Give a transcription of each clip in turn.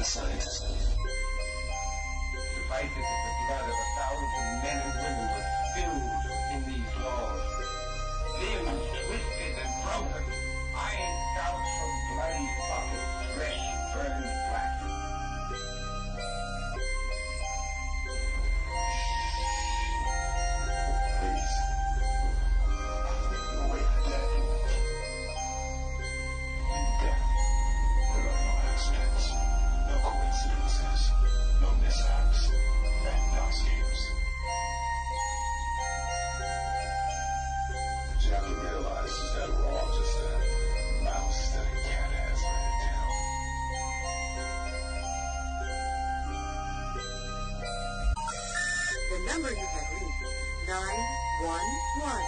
the scientists. Suffice it that the blood of 1,000 men and women was spilled in these laws. Limbs twisted and broken, iron gouts from bloody buckets, flesh burned black. Please. No way for death. In death, there are no accidents, no coincidences, no mishaps, and no escapes. What you have to realize is that we're all just a mouse that a cat has by the tail. The number you have reached, 911,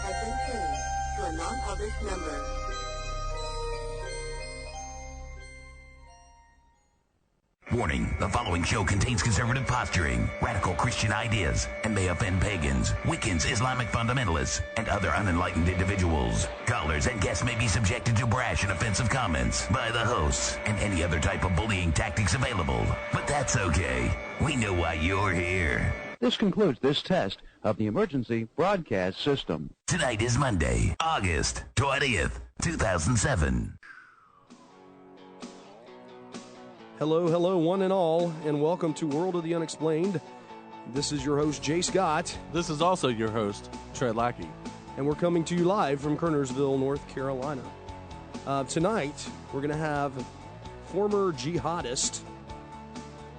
has been changed to a non-published number. Warning, the following show contains conservative posturing, radical Christian ideas, and may offend pagans, Wiccans, Islamic fundamentalists, and other unenlightened individuals. Callers and guests may be subjected to brash and offensive comments by the hosts and any other type of bullying tactics available. But that's okay. We know why you're here. This concludes this test of the emergency broadcast system. Tonight is Monday, August 20th, 2007. Hello, hello, one and all, and welcome to World of the Unexplained. This is your host, Jay Scott. This is also your host, Trey Lackey. And we're coming to you live from Kernersville, North Carolina. Tonight, we're going to have former jihadist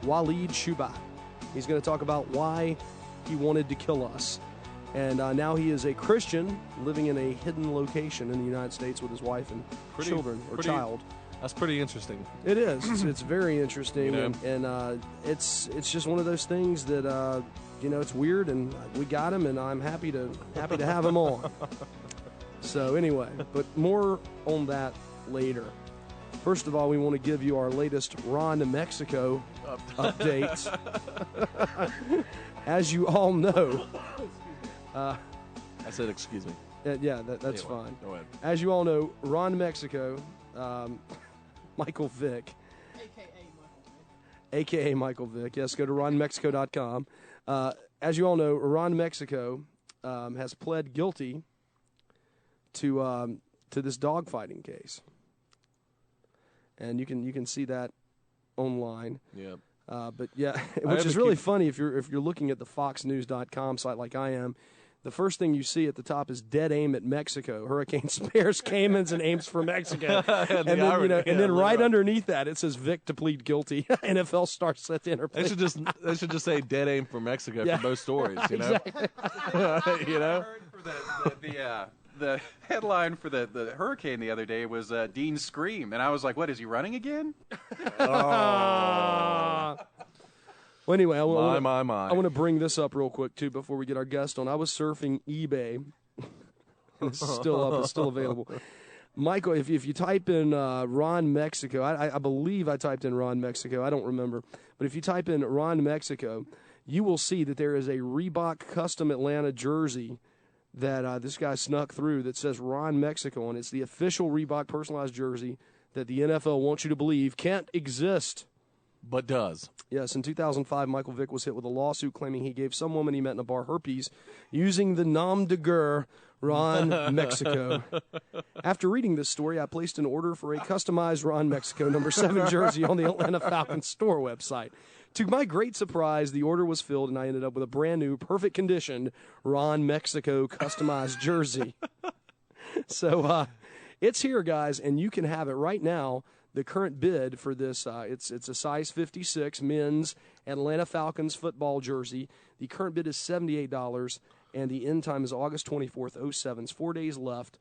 Walid Shoebat. He's going to talk about why he wanted to kill us. And now he is a Christian living in a hidden location in the United States with his wife and children, or child. That's pretty interesting. It is. It's very interesting, You know? and it's just one of those things that it's weird, and we got him, and I'm happy to have him on. So anyway, but more on that later. First of all, we want to give you our latest Ron to Mexico updates. As you all know, I said excuse me. yeah, that's Anyway, fine. Go ahead. As you all know, Ron to Mexico. Michael Vick, a.k.a. Michael Vick. Yes, go to ronmexico.com. As you all know, Ron Mexico has pled guilty to this dogfighting case, and you can see that online. Yeah. But yeah, which is really funny if you're looking at the FoxNews.com site like I am. The first thing you see at the top is dead aim at Mexico. Hurricane spares Caymans and aims for Mexico. and then right underneath that it says Vic to plead guilty. NFL star set to interplay. They should just say dead aim for Mexico for both stories. You know. Exactly. You know. The headline for the hurricane the other day was Dean Scream, and I was like, "What is he running again?" Well, anyway, I My. want to bring this up real quick, too, before we get our guest on. I was surfing eBay. It's still up. It's still available. Michael, if you type in Ron Mexico, I believe I typed in Ron Mexico. I don't remember. But if you type in Ron Mexico, you will see that there is a Reebok Custom Atlanta jersey that this guy snuck through that says Ron Mexico, and it's the official Reebok personalized jersey that the NFL wants you to believe can't exist. But does. Yes, in 2005, Michael Vick was hit with a lawsuit claiming he gave some woman he met in a bar herpes using the nom de guerre Ron Mexico. After reading this story, I placed an order for a customized Ron Mexico number 7 jersey on the Atlanta Falcons store website. To my great surprise, the order was filled, and I ended up with a brand new, perfect condition Ron Mexico customized jersey. So it's here, guys, and you can have it right now. The current bid for this, it's a size 56 men's Atlanta Falcons football jersey. The current bid is $78, and the end time is August 24th, 2007. It's 4 days left.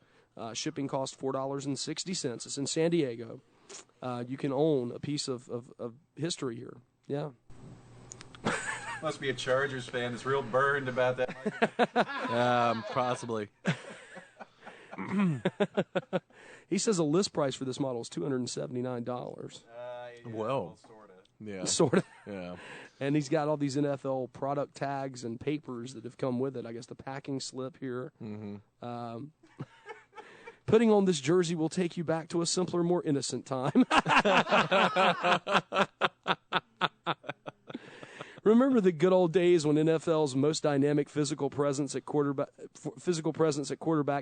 Shipping costs $4.60. It's in San Diego. You can own a piece of history here. Yeah. Must be a Chargers fan that's real burned about that. Possibly. He says a list price for this model is $279. Well, sort of. Yeah. Sort of. Yeah. And he's got all these NFL product tags and papers that have come with it. I guess the packing slip here. Mm-hmm. Putting on this jersey will take you back to a simpler, more innocent time. Remember the good old days when NFL's most dynamic physical presence at quarterback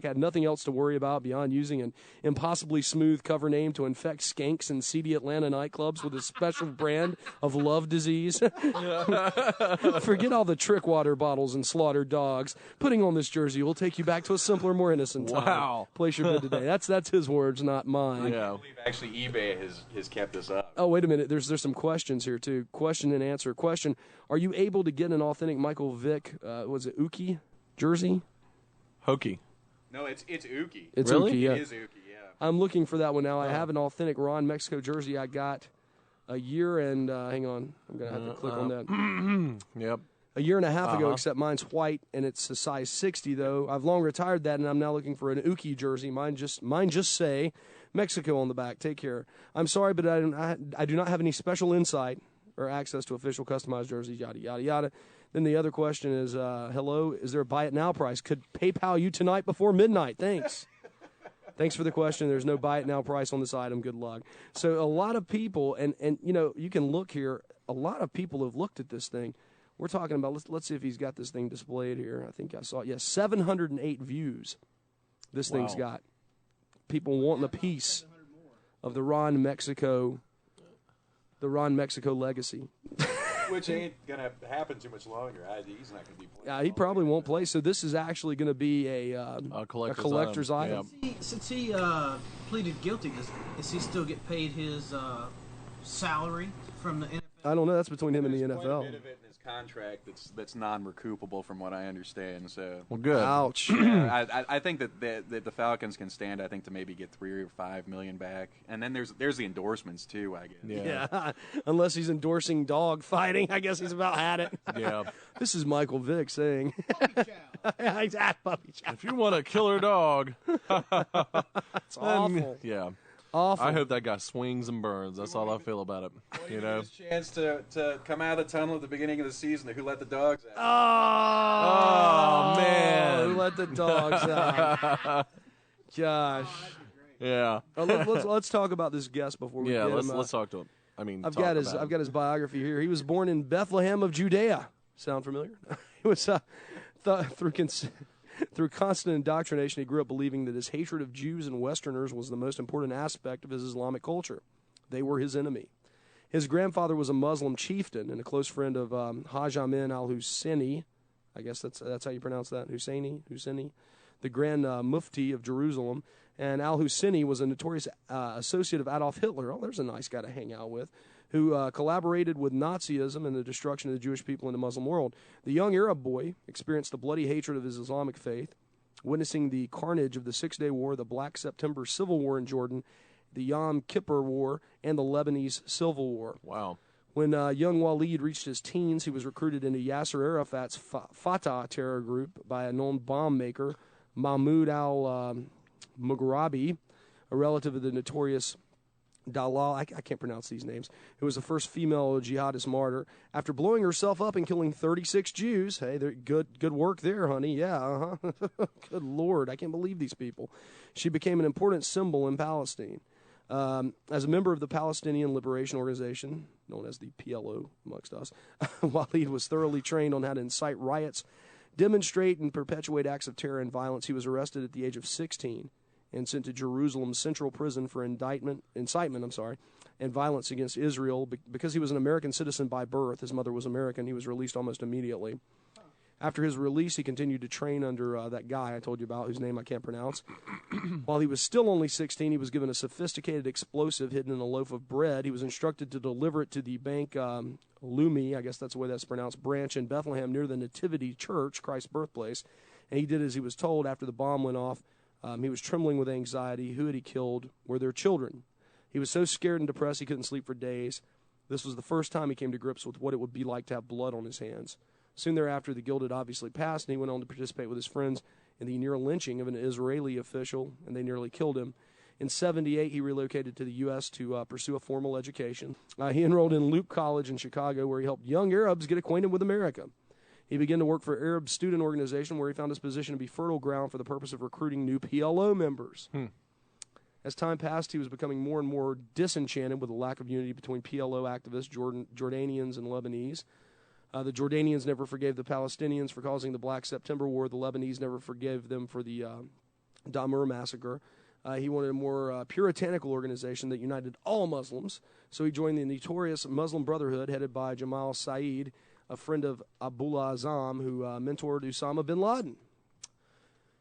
had nothing else to worry about beyond using an impossibly smooth cover name to infect skanks in seedy Atlanta nightclubs with a special brand of love disease? Forget all the trick water bottles and slaughtered dogs. Putting on this jersey will take you back to a simpler, more innocent time. Wow. Place your bid today. That's his words, not mine. Yeah. I believe actually eBay has kept this up. Oh, wait a minute. There's some questions here, too. Question and answer. Question, are you able to get an authentic Michael Vick, was it Uki jersey? Hokey. No, it's Uki. It's Really? Uki, yeah. It is Uki, yeah. I'm looking for that one now. I have an authentic Ron Mexico jersey I got a year and, hang on, I'm going to have to click on that. Yep. A year and a half ago, except mine's white, and it's a size 60, though. I've long retired that, and I'm now looking for an Uki jersey. Mine just say Mexico on the back. Take care. I'm sorry, but I do not have any special insight or access to official customized jerseys, yada, yada, yada. Then the other question is, hello, is there a buy it now price? Could PayPal you tonight before midnight? Thanks. Thanks for the question. There's no buy it now price on this item. Good luck. So a lot of people, and you know, you can look here, a lot of people have looked at this thing. We're talking about, let's see if he's got this thing displayed here. I think I saw it. Yes, 708 views this thing's got. People wanting a piece of the Ron Mexico legacy. Which ain't going to happen too much longer. He's not going to be playing. Yeah, he probably won't play. So this is actually going to be a collector's item. Since he pleaded guilty, does he still get paid his salary from the NFL? I don't know. That's between him and the There's quite a NFL. bit of it in his contract that's non-recoupable, from what I understand. So, Well, good. Ouch. yeah, I think that the Falcons can stand. I think to maybe get $3 or $5 million back, and then there's the endorsements too. I guess. Yeah, unless he's endorsing dog fighting. I guess he's about had it. Yeah. This is Michael Vick saying. Puppy chow. If you want a killer dog, It's awful. yeah. Awful. I hope that guy swings and burns. That's all I feel about it. You know. His chance to come out of the tunnel at the beginning of the season. Who let the dogs out? Oh, man. Who let the dogs out? Gosh. Yeah. Let's talk about this guest before we get him. Let's talk to him. I mean, I've got his biography here. He was born in Bethlehem of Judea. Sound familiar? He was through constant indoctrination, he grew up believing that his hatred of Jews and Westerners was the most important aspect of his Islamic culture. They were his enemy. His grandfather was a Muslim chieftain and a close friend of Haj-Ameen Al-Husseni. I guess that's how you pronounce that. Husseini, the Grand Mufti of Jerusalem. And Al-Husseini was a notorious associate of Adolf Hitler. Oh, there's a nice guy to hang out with, who collaborated with Nazism and the destruction of the Jewish people in the Muslim world. The young Arab boy experienced the bloody hatred of his Islamic faith, witnessing the carnage of the Six-Day War, the Black September Civil War in Jordan, the Yom Kippur War, and the Lebanese Civil War. Wow. When young Walid reached his teens, he was recruited into Yasser Arafat's Fatah terror group by a known bomb maker, Mahmoud al-Mughrabi, a relative of the notorious Dalal, I can't pronounce these names, who was the first female jihadist martyr. After blowing herself up and killing 36 Jews, hey, they're good work there, honey. Yeah, Good Lord, I can't believe these people. She became an important symbol in Palestine. As a member of the Palestinian Liberation Organization, known as the PLO amongst us, Walid was thoroughly trained on how to incite riots, demonstrate and perpetuate acts of terror and violence. He was arrested at the age of 16. And sent to Jerusalem's Central Prison for incitement, and violence against Israel. Because he was an American citizen by birth, his mother was American, he was released almost immediately. After his release, he continued to train under that guy I told you about, whose name I can't pronounce. While he was still only 16, he was given a sophisticated explosive hidden in a loaf of bread. He was instructed to deliver it to the Bank Lumi, I guess that's the way that's pronounced, branch in Bethlehem near the Nativity Church, Christ's birthplace. And he did as he was told. After the bomb went off, he was trembling with anxiety. Who had he killed? Were their children? He was so scared and depressed he couldn't sleep for days. This was the first time he came to grips with what it would be like to have blood on his hands. Soon thereafter, the guilt had obviously passed, and he went on to participate with his friends in the near lynching of an Israeli official, and they nearly killed him. In 1978, he relocated to the U.S. to pursue a formal education. He enrolled in Luke College in Chicago, where he helped young Arabs get acquainted with America. He began to work for Arab Student Organization, where he found his position to be fertile ground for the purpose of recruiting new PLO members. As time passed, he was becoming more and more disenchanted with the lack of unity between PLO activists, Jordanians, and Lebanese. The Jordanians never forgave the Palestinians for causing the Black September War. The Lebanese never forgave them for the Damur massacre. He wanted a more puritanical organization that united all Muslims, so he joined the notorious Muslim Brotherhood headed by Jamal Saeed, a friend of Abdullah Azam, who mentored Osama bin Laden.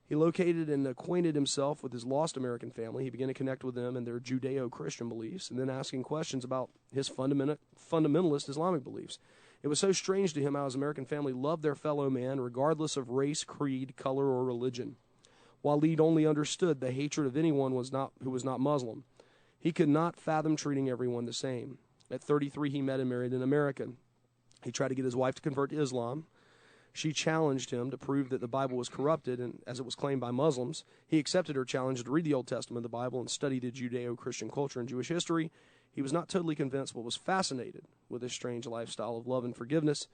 He located and acquainted himself with his lost American family. He began to connect with them and their Judeo-Christian beliefs, and then asking questions about his fundamentalist Islamic beliefs. It was so strange to him how his American family loved their fellow man, regardless of race, creed, color, or religion. Walid only understood the hatred of anyone who was not Muslim. He could not fathom treating everyone the same. At 33, he met and married an American. He tried to get his wife to convert to Islam. She challenged him to prove that the Bible was corrupted, and as it was claimed by Muslims, he accepted her challenge to read the Old Testament of the Bible and study the Judeo-Christian culture and Jewish history. He was not totally convinced, but was fascinated with his strange lifestyle of love and forgiveness.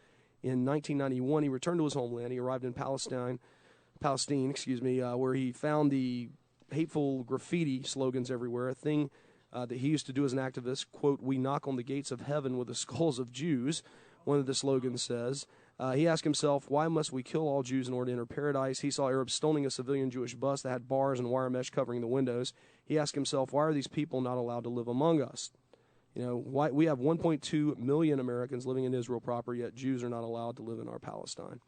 In 1991, he returned to his homeland. He arrived in Palestine, where he found the hateful graffiti slogans everywhere, a thing that he used to do as an activist. Quote, "We knock on the gates of heaven with the skulls of Jews," one of the slogans says. He asked himself, why must we kill all Jews in order to enter paradise? He saw Arabs stoning a civilian Jewish bus that had bars and wire mesh covering the windows. He asked himself, why are these people not allowed to live among us? You know, why we have 1.2 million Americans living in Israel proper, yet Jews are not allowed to live in our Palestine.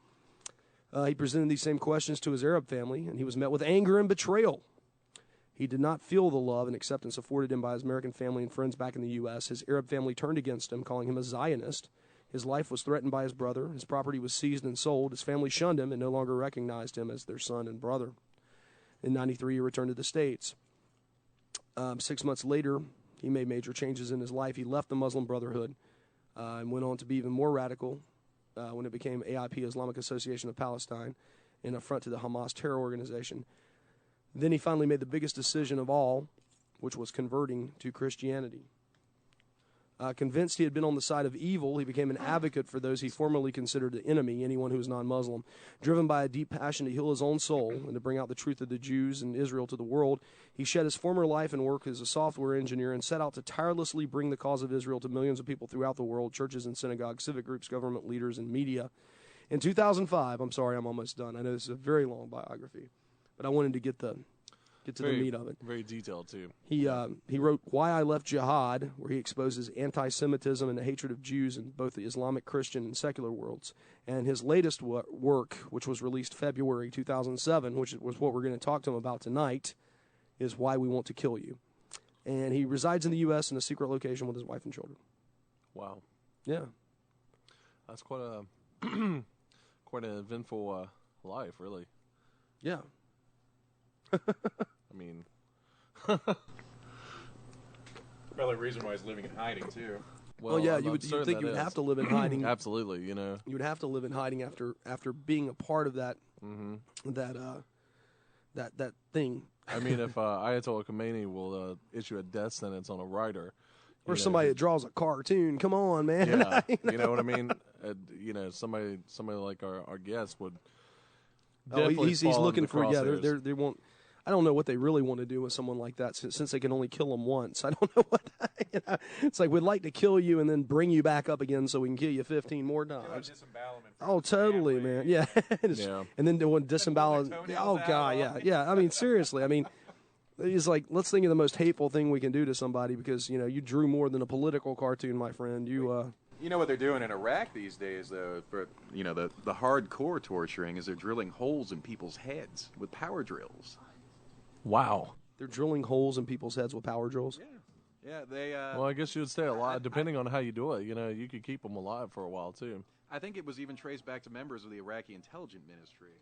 He presented these same questions to his Arab family, and he was met with anger and betrayal. He did not feel the love and acceptance afforded him by his American family and friends back in the U.S. His Arab family turned against him, calling him a Zionist. His life was threatened by his brother. His property was seized and sold. His family shunned him and no longer recognized him as their son and brother. In 93, he returned to the States. 6 months later, he made major changes in his life. He left the Muslim Brotherhood and went on to be even more radical when it became AIP, Islamic Association of Palestine, in affront to the Hamas terror organization. Then he finally made the biggest decision of all, which was converting to Christianity. Convinced he had been on the side of evil, he became an advocate for those he formerly considered the enemy, anyone who was non-Muslim. Driven by a deep passion to heal his own soul and to bring out the truth of the Jews and Israel to the world, he shed his former life and work as a software engineer and set out to tirelessly bring the cause of Israel to millions of people throughout the world, churches and synagogues, civic groups, government leaders, and media. In 2005, I'm sorry, I'm almost done. I know this is a very long biography, but I wanted to get the meat of it. Very detailed, too. He wrote Why I Left Jihad, where he exposes anti-Semitism and the hatred of Jews in both the Islamic, Christian, and secular worlds. And his latest work, which was released February 2007, which was what we're going to talk to him about tonight, is Why We Want to Kill You. And he resides in the U.S. in a secret location with his wife and children. Wow. Yeah. That's quite an eventful life, really. Yeah. I mean, probably the reason why he's living in hiding too. Well, yeah, you would think you would have to live in hiding. Absolutely, you know, you would have to live in hiding after being a part of that that thing. I mean, if Ayatollah Khomeini will issue a death sentence on a writer, or somebody that draws a cartoon, come on, man. Yeah, you know what I mean. Somebody like our guest would. He's looking for they won't. I don't know what they really want to do with someone like that since they can only kill them once. I don't know what. It's like we'd like to kill you and then bring you back up again so we can kill you 15 more times. Oh, totally, man. Yeah. Yeah. And then doing disembowel. Oh God, yeah. I mean, seriously. I mean, it's like let's think of the most hateful thing we can do to somebody because you drew more than a political cartoon, my friend. You know what they're doing in Iraq these days, though, for the hardcore torturing is they're drilling holes in people's heads with power drills. Wow. They're drilling holes in people's heads with power drills? Yeah, they... well, I guess you would stay alive, depending on how you do it. You could keep them alive for a while, too. I think it was even traced back to members of the Iraqi intelligence ministry.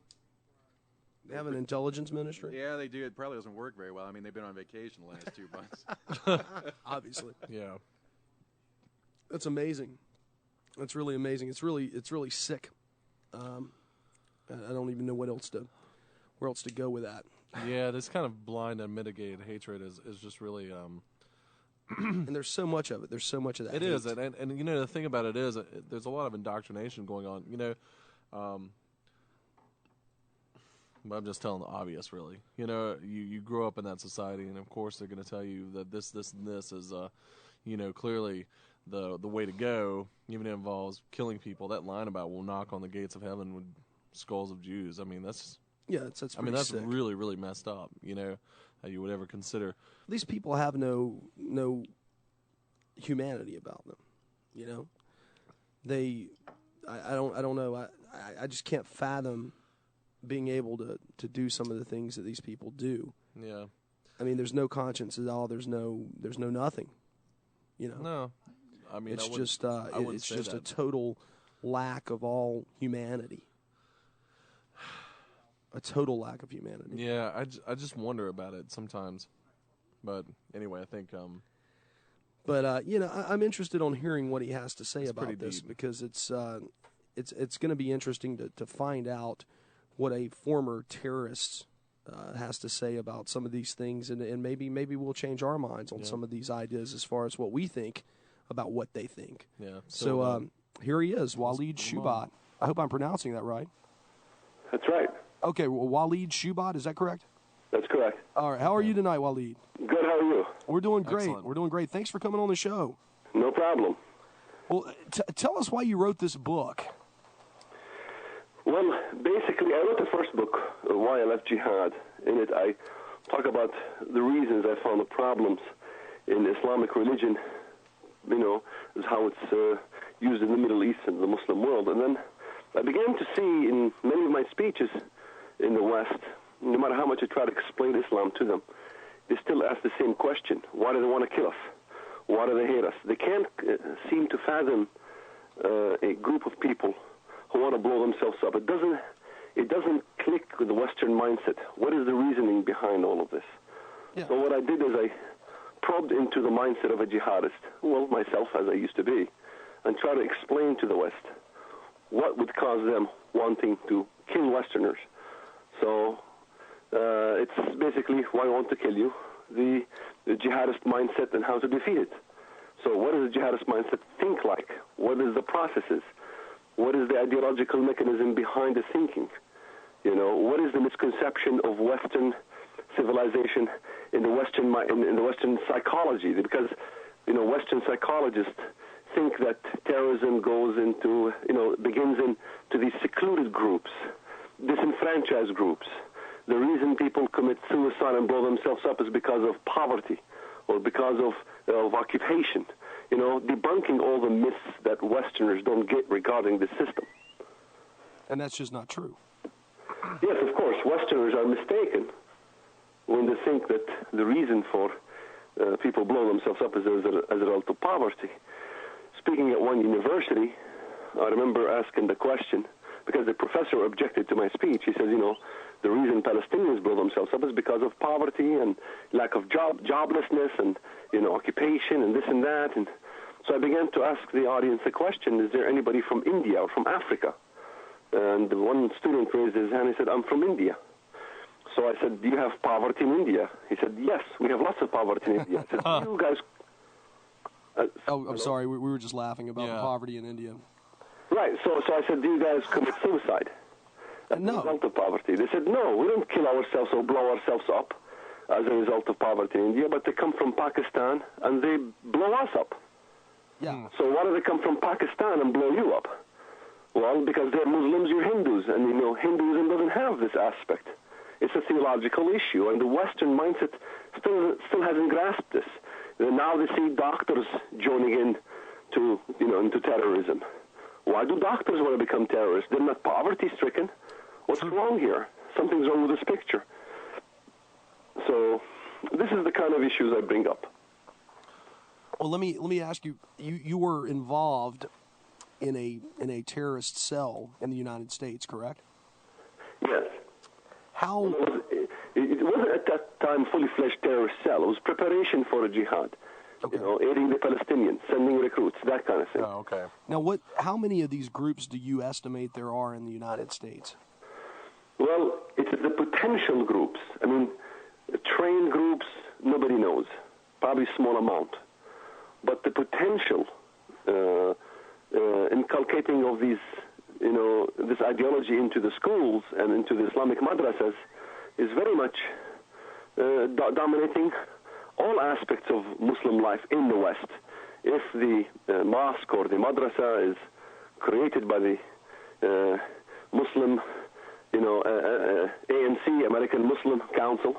They have an intelligence ministry? Yeah, they do. It probably doesn't work very well. I mean, they've been on vacation the last 2 months. Obviously. Yeah. That's amazing. That's really amazing. It's really sick. I don't even know where else to go with that. Yeah, this kind of blind and mitigated hatred is just really. And there's so much of it. There's so much of that. It is, and the thing about it is, there's a lot of indoctrination going on. I'm just telling the obvious, really. You grow up in that society, and of course they're going to tell you that this, and this is, clearly the way to go, even if it involves killing people. That line about "will knock on the gates of heaven with skulls of Jews." I mean, that's that's sick. Really, really messed up. You know, how you would ever consider these people have no humanity about them. You know, I don't know. I just can't fathom being able to do some of the things that these people do. Yeah. I mean, there's no conscience at all. There's no nothing. You know. No. I mean, it's just a total lack of all humanity. A total lack of humanity. Yeah, I just wonder about it sometimes. But anyway, I think. But you know, I'm interested on hearing what he has to say about this because it's going to be interesting to find out what a former terrorist has to say about some of these things, and maybe we'll change our minds on some of these ideas as far as what we think about what they think. Yeah. So here he is, Walid Shoebat. I hope I'm pronouncing that right. That's right. Okay, well, Walid Shoebat, is that correct? That's correct. All right. How are you tonight, Walid? Good. How are you? We're doing great. Excellent. We're doing great. Thanks for coming on the show. No problem. Well, tell us why you wrote this book. Well, basically, I wrote the first book, Why I Left Jihad. In it, I talk about the reasons I found the problems in Islamic religion, you know, is how it's used in the Middle East and the Muslim world. And then I began to see in many of my speeches in the West, no matter how much I try to explain Islam to them, they still ask the same question. Why do they want to kill us? Why do they hate us? They can't seem to fathom a group of people who want to blow themselves up. It doesn't click with the Western mindset. What is the reasoning behind all of this? Yeah. So what I did is I probed into the mindset of a jihadist, well, myself as I used to be, and try to explain to the West what would cause them wanting to kill Westerners. So it's basically why I want to kill you, the jihadist mindset and how to defeat it. So what does the jihadist mindset think like? What is the processes? What is the ideological mechanism behind the thinking? You know, what is the misconception of Western civilization in the Western in the Western psychology? Because, you know, Western psychologists think that terrorism begins into these secluded groups, disenfranchised groups. The reason people commit suicide and blow themselves up is because of poverty or because of occupation. You know, debunking all the myths that Westerners don't get regarding the system. And that's just not true. Yes, of course. Westerners are mistaken when they think that the reason for people blow themselves up is as a result of poverty. Speaking at one university, I remember asking the question, because the professor objected to my speech. He says, you know, the reason Palestinians blow themselves up is because of poverty and lack of joblessness and, you know, occupation and this and that. And so I began to ask the audience the question, is there anybody from India or from Africa? And one student raised his hand and he said, I'm from India. So I said, do you have poverty in India? He said, yes, we have lots of poverty in India. I said, you guys... I'm sorry, we were just laughing about poverty in India. Right, so I said, do you guys commit suicide as a result of poverty? They said, no, we don't kill ourselves or blow ourselves up as a result of poverty in India, but they come from Pakistan and they blow us up. Yeah. So why do they come from Pakistan and blow you up? Well, because they're Muslims, you're Hindus, and, you know, Hinduism doesn't have this aspect. It's a theological issue, and the Western mindset still hasn't grasped this. And now they see doctors joining in to, you know, into terrorism. Why do doctors want to become terrorists? They're not poverty-stricken. What's wrong here? Something's wrong with this picture. So this is the kind of issues I bring up. Well, let me ask you. You were involved in a terrorist cell in the United States, correct? Yes. How? It wasn't at that time fully-fledged terrorist cell. It was preparation for a jihad. Okay. You know, aiding the Palestinians, sending recruits, that kind of thing. Oh, okay. Now, how many of these groups do you estimate there are in the United States? Well, it's the potential groups. I mean, trained groups, nobody knows. Probably a small amount. But the potential inculcating of these, you know, this ideology into the schools and into the Islamic madrasas is very much dominating all aspects of Muslim life in the West. if the mosque or the madrasa is created by the Muslim, ANC, American Muslim Council,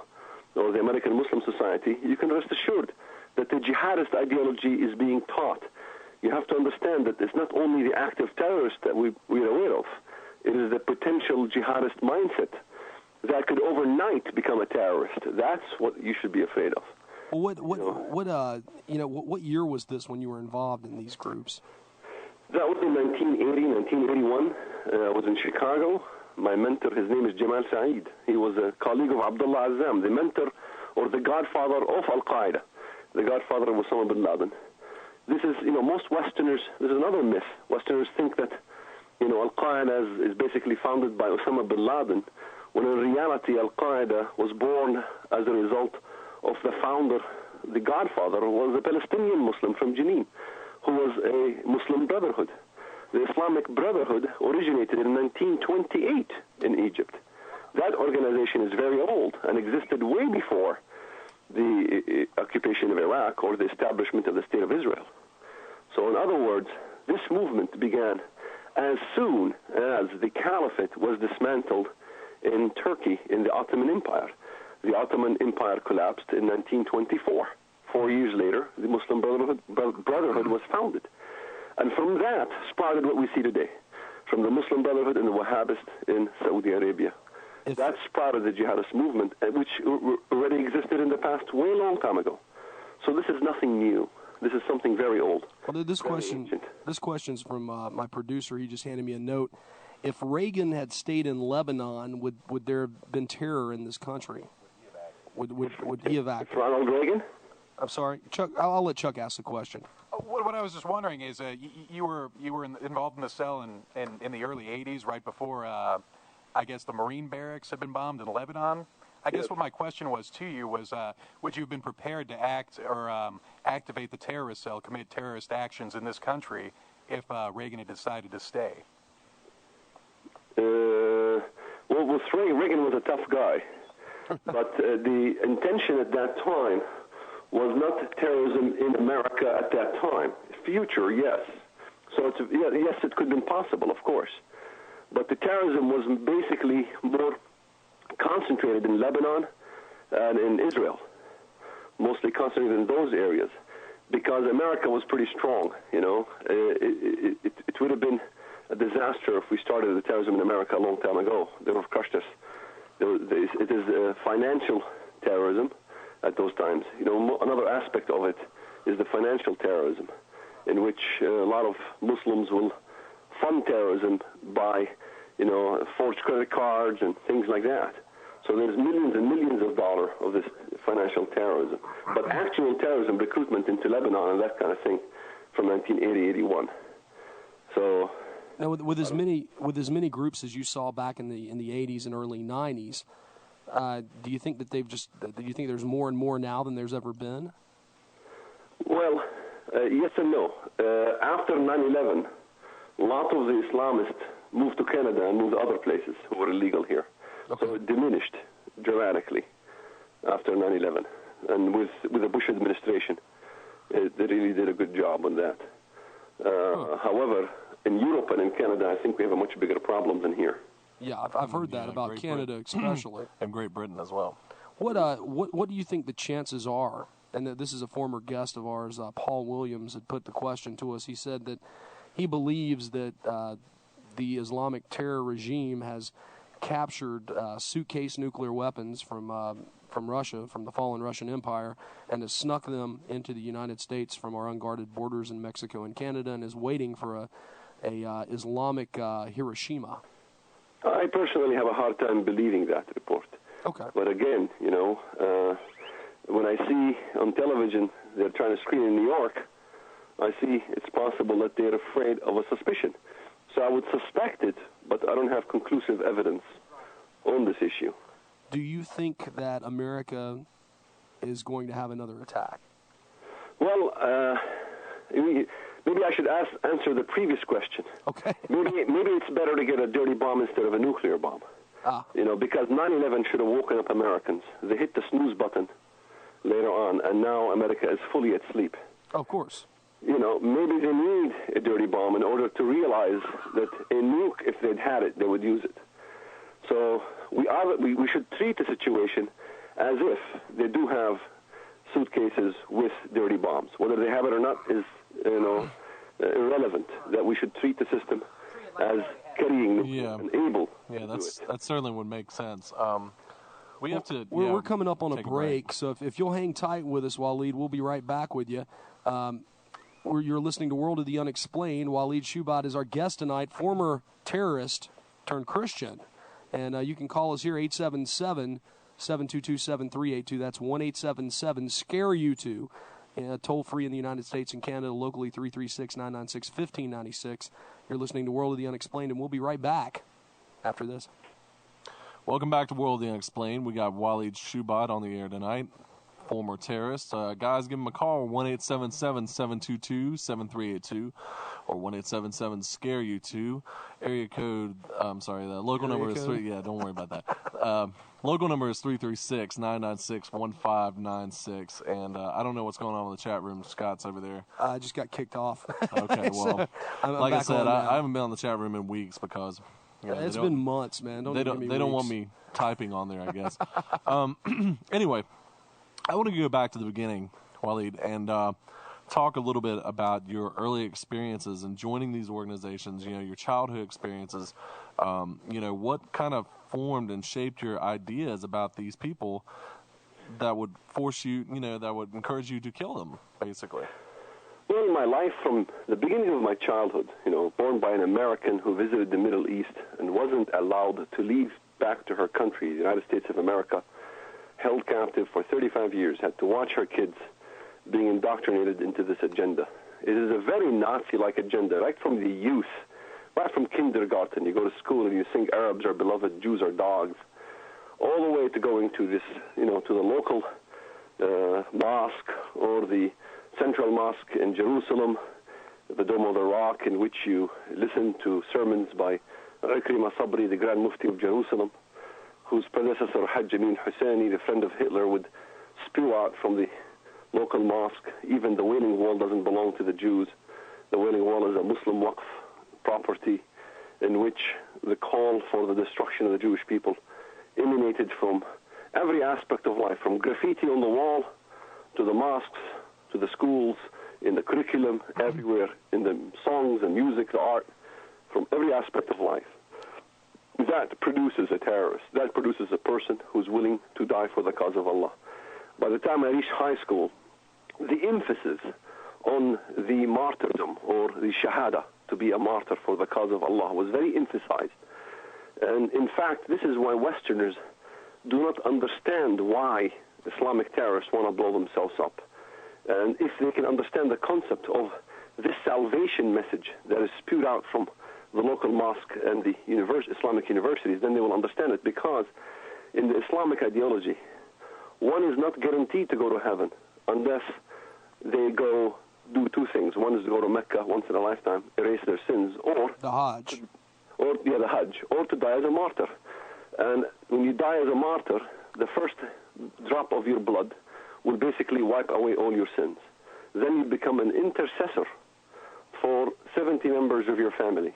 or the American Muslim Society, you can rest assured that the jihadist ideology is being taught. You have to understand that it's not only the active terrorists that we're aware of. It is the potential jihadist mindset that could overnight become a terrorist. That's what you should be afraid of. Well, what year was this when you were involved in these groups? That was in 1980, 1981. I was in Chicago. My mentor, his name is Jamal Saeed. He was a colleague of Abdullah Azzam, the mentor or the godfather of Al-Qaeda, the godfather of Osama bin Laden. This is, most Westerners, this is another myth. Westerners think that, Al-Qaeda is basically founded by Osama bin Laden, when in reality Al-Qaeda was born as a result of the founder, the godfather, was a Palestinian Muslim from Jenin, who was a Muslim Brotherhood. The Islamic Brotherhood originated in 1928 in Egypt. That organization is very old and existed way before the occupation of Iraq or the establishment of the State of Israel. So in other words, this movement began as soon as the caliphate was dismantled in Turkey in the Ottoman Empire. The Ottoman Empire collapsed in 1924. 4 years later, the Muslim Brotherhood was founded. And from that sprouted what we see today, from the Muslim Brotherhood and the Wahhabists in Saudi Arabia. That sprouted the jihadist movement, which already existed in the past way long time ago. So this is nothing new. This is something very old. Well, this question's from my producer. He just handed me a note. If Reagan had stayed in Lebanon, would there have been terror in this country? Would he have acted? Ronald Reagan? I'm sorry, Chuck. I'll let Chuck ask the question. What I was just wondering is, you were involved in the cell in the early '80s, right before I guess the Marine barracks had been bombed in Lebanon. I guess what my question was to you was, would you have been prepared to act or activate the terrorist cell, commit terrorist actions in this country if Reagan had decided to stay? Well, with Reagan was a tough guy, but the intention at that time was not terrorism in America at that time. Future, yes. So yes, it could have been possible, of course. But the terrorism was basically more concentrated in Lebanon and in Israel, mostly concentrated in those areas, because America was pretty strong, It would have been a disaster if we started the terrorism in America a long time ago. They would have crushed us. It is financial terrorism at those times. Another aspect of it is the financial terrorism, in which a lot of Muslims will fund terrorism by, forged credit cards and things like that. So there's millions and millions of dollars of this financial terrorism. But actual terrorism, recruitment into Lebanon and that kind of thing, from 1980-81. So now, with as many groups as you saw back in the 80s and early 90s, do you think that do you think there's more and more now than there's ever been? Well, yes and no. After 9/11, a lot of the Islamists moved to Canada and moved to other places who were illegal here. Okay. So it diminished dramatically after 9/11. And with the Bush administration, they really did a good job on that. However, in Europe and in Canada, I think we have a much bigger problem than here. Yeah, I've heard that about Canada especially. And Great Britain as well. What do you think the chances are? And this is a former guest of ours, Paul Williams, had put the question to us. He said that he believes that the Islamic terror regime has captured suitcase nuclear weapons from Russia, from the fallen Russian Empire, and has snuck them into the United States from our unguarded borders in Mexico and Canada, and is waiting for a Islamic Hiroshima. I personally have a hard time believing that report. Okay. But again, when I see on television they're trying to screen in New York, I see it's possible that they're afraid of a suspicion. So I would suspect it, but I don't have conclusive evidence on this issue. Do you think that America is going to have another attack? Well, maybe I should answer the previous question. Okay. maybe it's better to get a dirty bomb instead of a nuclear bomb. Because 9/11 should have woken up Americans. They hit the snooze button later on, and now America is fully asleep. Of course. maybe they need a dirty bomb in order to realize that a nuke, if they'd had it, they would use it. So we should treat the situation as if they do have suitcases with dirty bombs. Whether they have it or not is, irrelevant. That we should treat the system as carrying nuclear and able. Yeah, that certainly would make sense. We have to. We're coming up on a break, so if you'll hang tight with us, Walid, we'll be right back with you. You're listening to World of the Unexplained. Walid Shoebat is our guest tonight, former terrorist turned Christian. And you can call us here, 877-722-7382. That's 1-877-SCARE-U2. Toll-free in the United States and Canada, locally 336-996-1596. You're listening to World of the Unexplained, and we'll be right back after this. Welcome back to World of the Unexplained. We got Walid Shoebat on the air tonight, former terrorist. Guys, give him a call, 1-877-722-7382 or 1-877-SCARE-U2. Area code, the local number is don't worry about that. Local number is 336-996-1596. And I don't know what's going on in the chat room. Scott's over there. I just got kicked off. Okay, well, like I said, I haven't been on the chat room in weeks because... it's been months, man. They don't want me typing on there, I guess. Anyway, I want to go back to the beginning, Walid, and talk a little bit about your early experiences in joining these organizations, your childhood experiences, what kind of formed and shaped your ideas about these people that would force you, that would encourage you to kill them, basically. Well, in my life, from the beginning of my childhood, born by an American who visited the Middle East and wasn't allowed to leave back to her country, the United States of America, held captive for 35 years, had to watch her kids being indoctrinated into this agenda. It is a very Nazi-like agenda, right from the youth, right from kindergarten. You go to school and you sing Arabs are beloved, Jews are dogs, all the way to going to this, to the local mosque or the Central Mosque in Jerusalem, the Dome of the Rock, in which you listen to sermons by Sabri, the Grand Mufti of Jerusalem, whose predecessor, Haj-Ameen Al-Husseni, the friend of Hitler, would spew out from the local mosque. Even the Wailing Wall doesn't belong to the Jews. The Wailing Wall is a Muslim property in which the call for the destruction of the Jewish people emanated from every aspect of life, from graffiti on the wall to the mosques, to the schools, in the curriculum, everywhere, in the songs and music, the art, from every aspect of life. That produces a terrorist. That produces a person who's willing to die for the cause of Allah. By the time I reached high school, the emphasis on the martyrdom or the shahada, to be a martyr for the cause of Allah, was very emphasized. And in fact, this is why Westerners do not understand why Islamic terrorists want to blow themselves up. And if they can understand the concept of this salvation message that is spewed out from the local mosque and the Islamic universities, then they will understand it, because in the Islamic ideology, one is not guaranteed to go to heaven unless they go do two things. One is to go to Mecca once in a lifetime, erase their sins, or the Hajj. The Hajj, or to die as a martyr. And when you die as a martyr, the first drop of your blood will basically wipe away all your sins. Then you become an intercessor for 70 members of your family,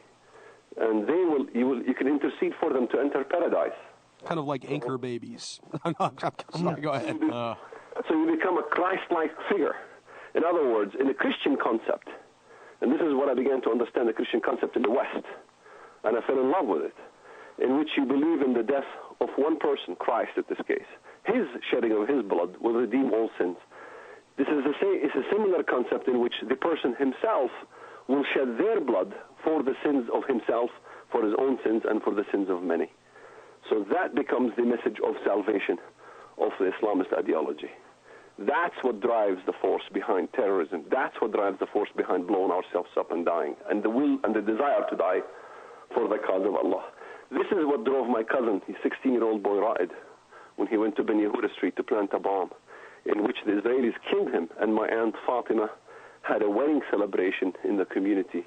and you can intercede for them to enter paradise. Kind of like anchor babies. I'm sorry, go ahead. So you become a Christ-like figure. In other words, in a Christian concept, and this is what I began to understand the Christian concept in the West, and I fell in love with it, in which you believe in the death of one person, Christ in this case. His shedding of his blood will redeem all sins. This is it's a similar concept in which the person himself will shed their blood for the sins of himself, for his own sins, and for the sins of many. So that becomes the message of salvation of the Islamist ideology. That's what drives the force behind terrorism. That's what drives the force behind blowing ourselves up and dying, and the will and the desire to die for the cause of Allah. This is what drove my cousin, his 16-year-old boy Raed, when he went to Ben Yehuda Street to plant a bomb, in which the Israelis killed him, and my aunt Fatima had a wedding celebration in the community,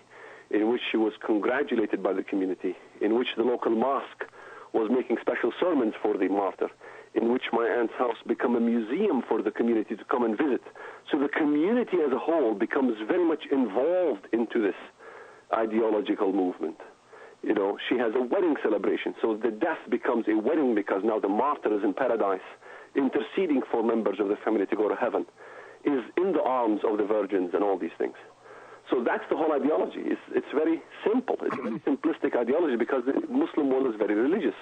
in which she was congratulated by the community, in which the local mosque was making special sermons for the martyr, in which my aunt's house become a museum for the community to come and visit. So the community as a whole becomes very much involved into this ideological movement. You know, she has a wedding celebration, so the death becomes a wedding because now the martyr is in paradise, interceding for members of the family to go to heaven, is in the arms of the virgins and all these things. So that's the whole ideology. It's very simple. It's a very simplistic ideology because the Muslim world is very religious.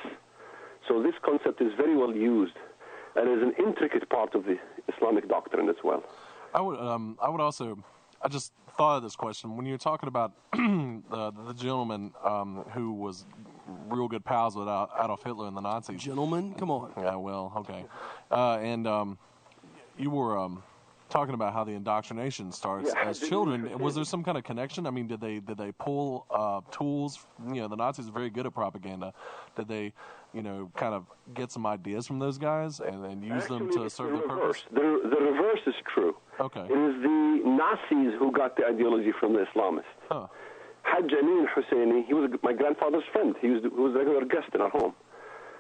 So this concept is very well used and is an intricate part of the Islamic doctrine as well. I would also, I just thought of this question when you're talking about the gentleman who was real good pals with Adolf Hitler and the Nazis. Gentlemen, come on. Yeah, well, okay. And you were talking about how the indoctrination starts as children. Was there some kind of connection? I mean, did they pull tools? You know, the Nazis are very good at propaganda. Did they, you know, kind of get some ideas from those guys and use them to serve their purpose? The reverse is true. Okay. It is the Nazis who got the ideology from the Islamists. Huh. Haj-Ameen Al-Husseni, he was my grandfather's friend. He was a regular guest in our home.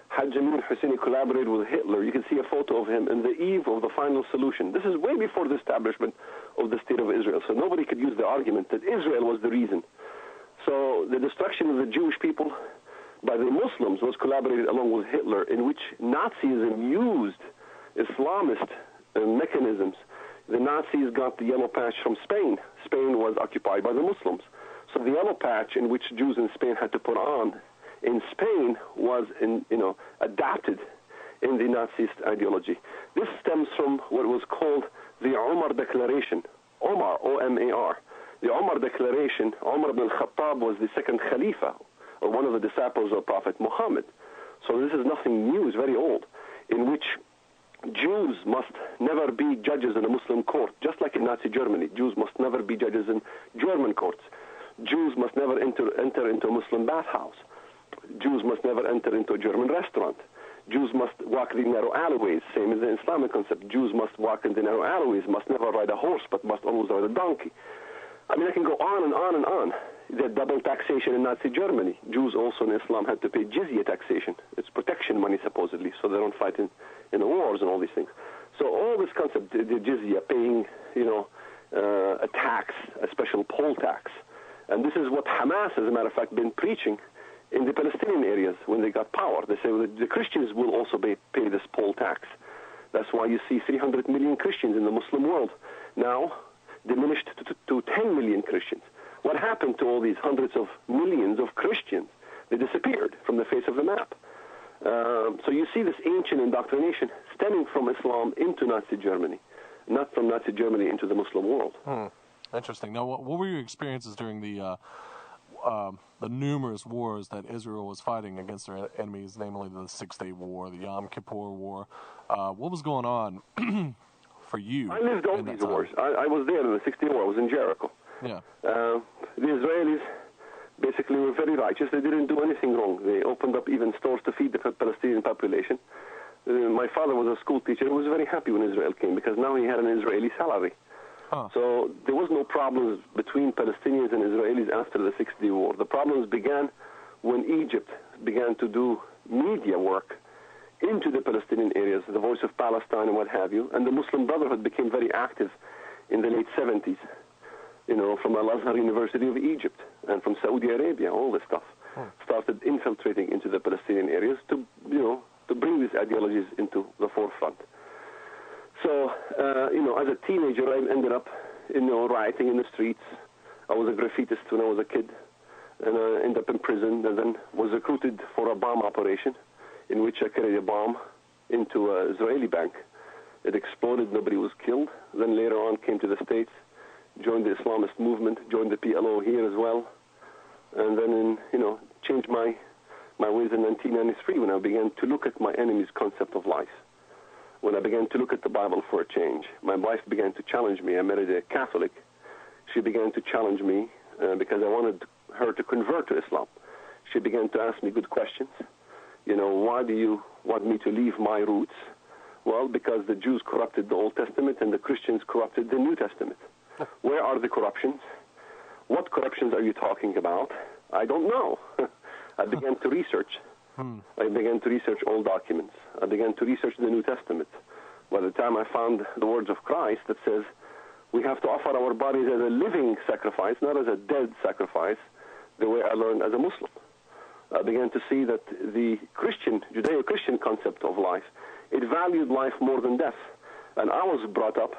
Haj-Ameen Al-Husseni collaborated with Hitler. You can see a photo of him in the eve of the final solution. This is way before the establishment of the State of Israel, so nobody could use the argument that Israel was the reason. So the destruction of the Jewish people by the Muslims was collaborated along with Hitler, in which Nazism used Islamist mechanisms. The Nazis got the yellow patch from Spain. Spain was occupied by the Muslims. So the yellow patch in which Jews in Spain had to put on in Spain was, adapted in the Nazi ideology. This stems from what was called the Omar Declaration. Omar, O-M-A-R. The Omar Declaration, Omar ibn al-Khattab was the second Khalifa, or one of the disciples of Prophet Muhammad. So this is nothing new, it's very old, in which Jews must never be judges in a Muslim court, just like in Nazi Germany. Jews must never be judges in German courts. Jews must never enter into a Muslim bathhouse. Jews must never enter into a German restaurant. Jews must walk the narrow alleyways, same as the Islamic concept. Jews must walk in the narrow alleyways, must never ride a horse, but must always ride a donkey. I mean, I can go on and on and on. The double taxation in Nazi Germany. Jews also in Islam had to pay jizya taxation. It's protection money, supposedly, so they don't fight in the wars and all these things. So all this concept, the jizya, paying, a tax, a special poll tax. And this is what Hamas, as a matter of fact, been preaching in the Palestinian areas when they got power. They say the Christians will also pay this poll tax. That's why you see 300 million Christians in the Muslim world. Now, diminished to 10 million Christians. What happened to all these hundreds of millions of Christians? They disappeared from the face of the map. So you see this ancient indoctrination stemming from Islam into Nazi Germany, not from Nazi Germany into the Muslim world. Interesting. Now, what were your experiences during the numerous wars that Israel was fighting against their enemies, namely the Six-Day War, the Yom Kippur War? What was going on for you? I lived all these wars. I was there in the Six-Day War. I was in Jericho. Yeah. The Israelis basically were very righteous. They didn't do anything wrong. They opened up even stores to feed the Palestinian population. My father was a school teacher. He was very happy when Israel came because now he had an Israeli salary. So there was no problems between Palestinians and Israelis after the Six-Day War. The problems began when Egypt began to do media work into the Palestinian areas, the Voice of Palestine and what have you, and the Muslim Brotherhood became very active in the late 70s, from Al-Azhar University of Egypt and from Saudi Arabia, all this stuff started infiltrating into the Palestinian areas to bring these ideologies into the forefront. So, as a teenager, I ended up, rioting in the streets. I was a graffitist when I was a kid, and I ended up in prison, and then was recruited for a bomb operation in which I carried a bomb into an Israeli bank. It exploded, nobody was killed. Then later on came to the States, joined the Islamist movement, joined the PLO here as well, and then, changed my ways in 1993 when I began to look at my enemy's concept of life. When I began to look at the Bible for a change, my wife began to challenge me. I married a Catholic. She began to challenge me because I wanted her to convert to Islam. She began to ask me good questions. Why do you want me to leave my roots? Well, because the Jews corrupted the Old Testament and the Christians corrupted the New Testament. Where are the corruptions? What corruptions are you talking about? I don't know. I began to research. I began to research old documents. I began to research the New Testament. By the time I found the words of Christ that says we have to offer our bodies as a living sacrifice, not as a dead sacrifice, the way I learned as a Muslim. I began to see that the Judeo-Christian concept of life, it valued life more than death. And I was brought up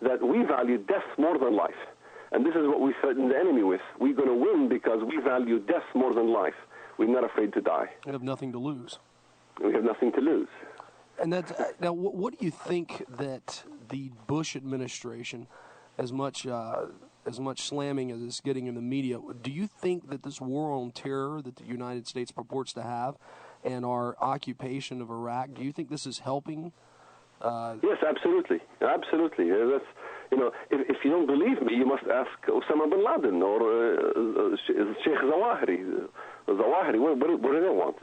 that we value death more than life. And this is what we threaten the enemy with. We're going to win because we value death more than life. We're not afraid to die. We have nothing to lose. We have nothing to lose. And that's, now, what do you think that the Bush administration, as much slamming as it's getting in the media, do you think that this war on terror that the United States purports to have and our occupation of Iraq, do you think this is helping? Yes, absolutely. Absolutely. That's, if you don't believe me, you must ask Osama bin Laden or Sheikh Zawahiri. What do they want?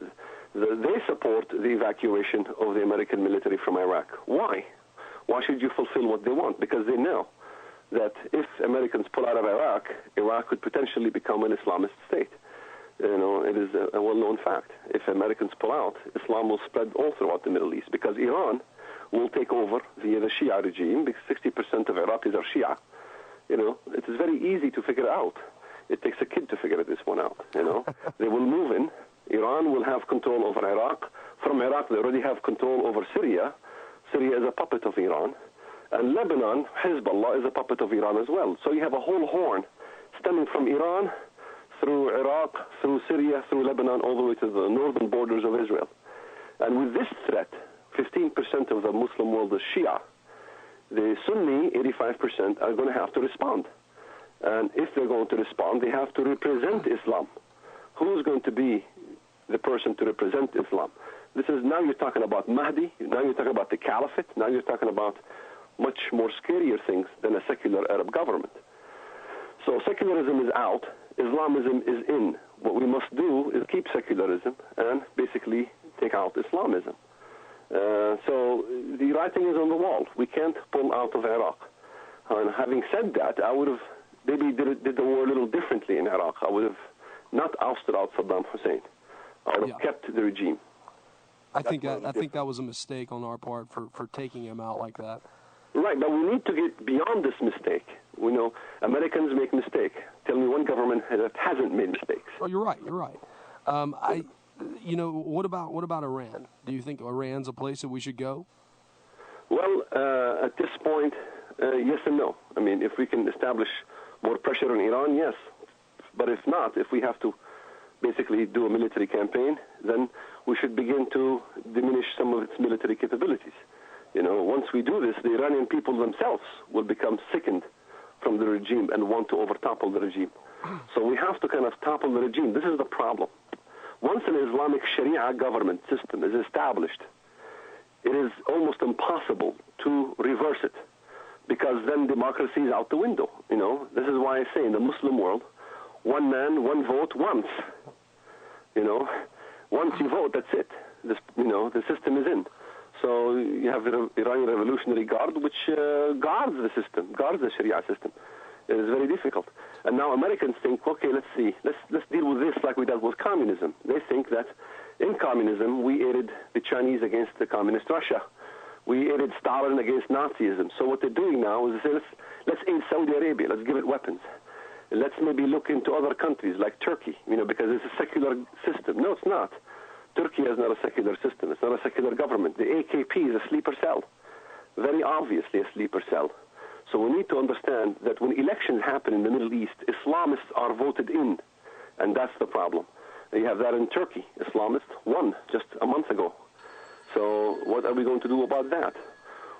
They support the evacuation of the American military from Iraq. Why? Why should you fulfill what they want? Because they know that if Americans pull out of Iraq, Iraq could potentially become an Islamist state. It is a well-known fact. If Americans pull out, Islam will spread all throughout the Middle East because Iran will take over via the Shia regime because 60% of Iraqis are Shia. It is very easy to figure out. It takes a kid to figure this one out. They will move in. Iran will have control over Iraq. From Iraq, they already have control over Syria. Syria is a puppet of Iran. And Lebanon, Hezbollah, is a puppet of Iran as well. So you have a whole horn stemming from Iran through Iraq, through Syria, through Lebanon, all the way to the northern borders of Israel. And with this threat, 15% of the Muslim world is Shia. The Sunni, 85%, are going to have to respond. And if they're going to respond, they have to represent Islam. Who's going to be the person to represent Islam? Now you're talking about Mahdi, now you're talking about the Caliphate, now you're talking about much more scarier things than a secular Arab government. So secularism is out, Islamism is in. What we must do is keep secularism and basically take out Islamism. So the writing is on the wall. We can't pull out of Iraq. And having said that, I would have maybe did the war a little differently in Iraq. I would have not ousted out Saddam Hussein. I would have kept the regime. I think that was a mistake on our part for taking him out like that. Right, but we need to get beyond this mistake. We know Americans make mistakes. Tell me one government that hasn't made mistakes. Oh, you're right. What about Iran? Do you think Iran's a place that we should go? Well, at this point, yes and no. I mean, if we can establish more pressure on Iran, yes. But if not, if we have to basically do a military campaign, then we should begin to diminish some of its military capabilities. Once we do this, the Iranian people themselves will become sickened from the regime and want to overtopple the regime. So we have to kind of topple the regime. This is the problem. Once an Islamic Sharia government system is established, it is almost impossible to reverse it because then democracy is out the window. This is why I say in the Muslim world, one man, one vote, once. Once you vote, that's it. The system is in. So you have the Iranian Revolutionary Guard, which guards the system, guards the Sharia system. It is very difficult. And now Americans think, okay, let's see, let's deal with this like we dealt with communism. They think that in communism we aided the Chinese against the communist Russia. We aided Stalin against Nazism. So what they're doing now is they say, let's aid Saudi Arabia, let's give it weapons. Let's maybe look into other countries like Turkey, because it's a secular system. No, it's not. Turkey is not a secular system. It's not a secular government. The AKP is a sleeper cell, very obviously a sleeper cell. So we need to understand that when elections happen in the Middle East, Islamists are voted in, and that's the problem. You have that in Turkey. Islamists won just a month ago. So what are we going to do about that?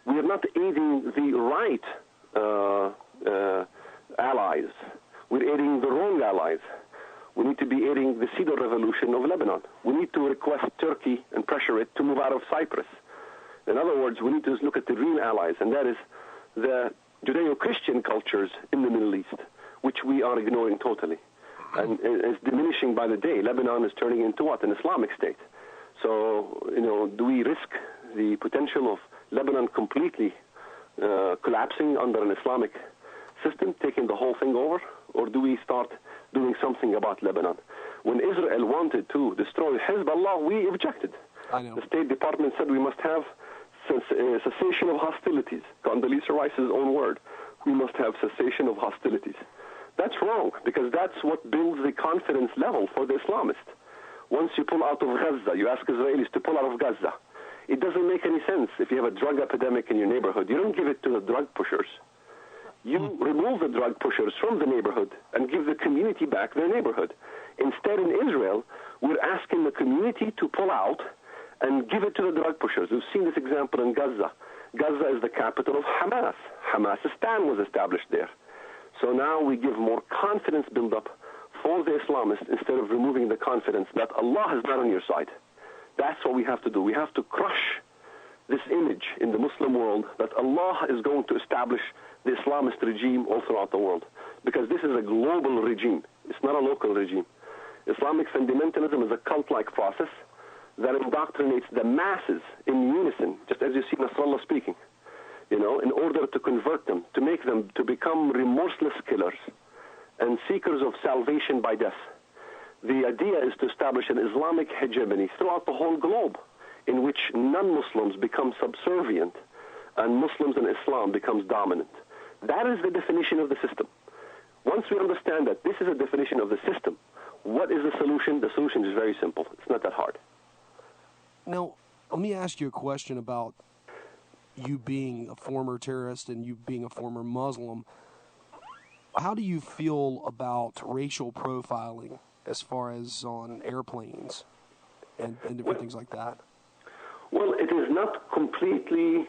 We are not aiding the right allies. We're aiding the wrong allies. We need to be aiding the Cedar Revolution of Lebanon. We need to request Turkey and pressure it to move out of Cyprus. In other words, we need to look at the real allies, and that is the Judeo-Christian cultures in the Middle East, which we are ignoring totally. And it's diminishing by the day. Lebanon is turning into what? An Islamic state. So, do we risk the potential of Lebanon completely collapsing under an Islamic system, taking the whole thing over? Or do we start doing something about Lebanon? When Israel wanted to destroy Hezbollah, we objected. I know. The State Department said we must have cessation of hostilities. Condoleezza Rice's own word. We must have cessation of hostilities. That's wrong, because that's what builds the confidence level for the Islamists. Once you pull out of Gaza, you ask Israelis to pull out of Gaza. It doesn't make any sense if you have a drug epidemic in your neighborhood. You don't give it to the drug pushers. You remove the drug pushers from the neighborhood and give the community back their neighborhood. Instead, in Israel, we're asking the community to pull out and give it to the drug pushers. We've seen this example in Gaza. Gaza is the capital of Hamas. Hamasistan was established there. So now we give more confidence build-up for the Islamists instead of removing the confidence that Allah is not on your side. That's what we have to do. We have to crush this image in the Muslim world that Allah is going to establish the Islamist regime all throughout the world. Because this is a global regime. It's not a local regime. Islamic fundamentalism is a cult-like process that indoctrinates the masses in unison, just as you see Nasrallah speaking, in order to convert them, to make them to become remorseless killers and seekers of salvation by death. The idea is to establish an Islamic hegemony throughout the whole globe, in which non-Muslims become subservient and Muslims and Islam becomes dominant. That is the definition of the system. Once we understand that this is a definition of the system, what is the solution? The solution is very simple. It's not that hard. Now, let me ask you a question about you being a former terrorist and you being a former Muslim. How do you feel about racial profiling as far as on airplanes and different things like that? Well, it is not completely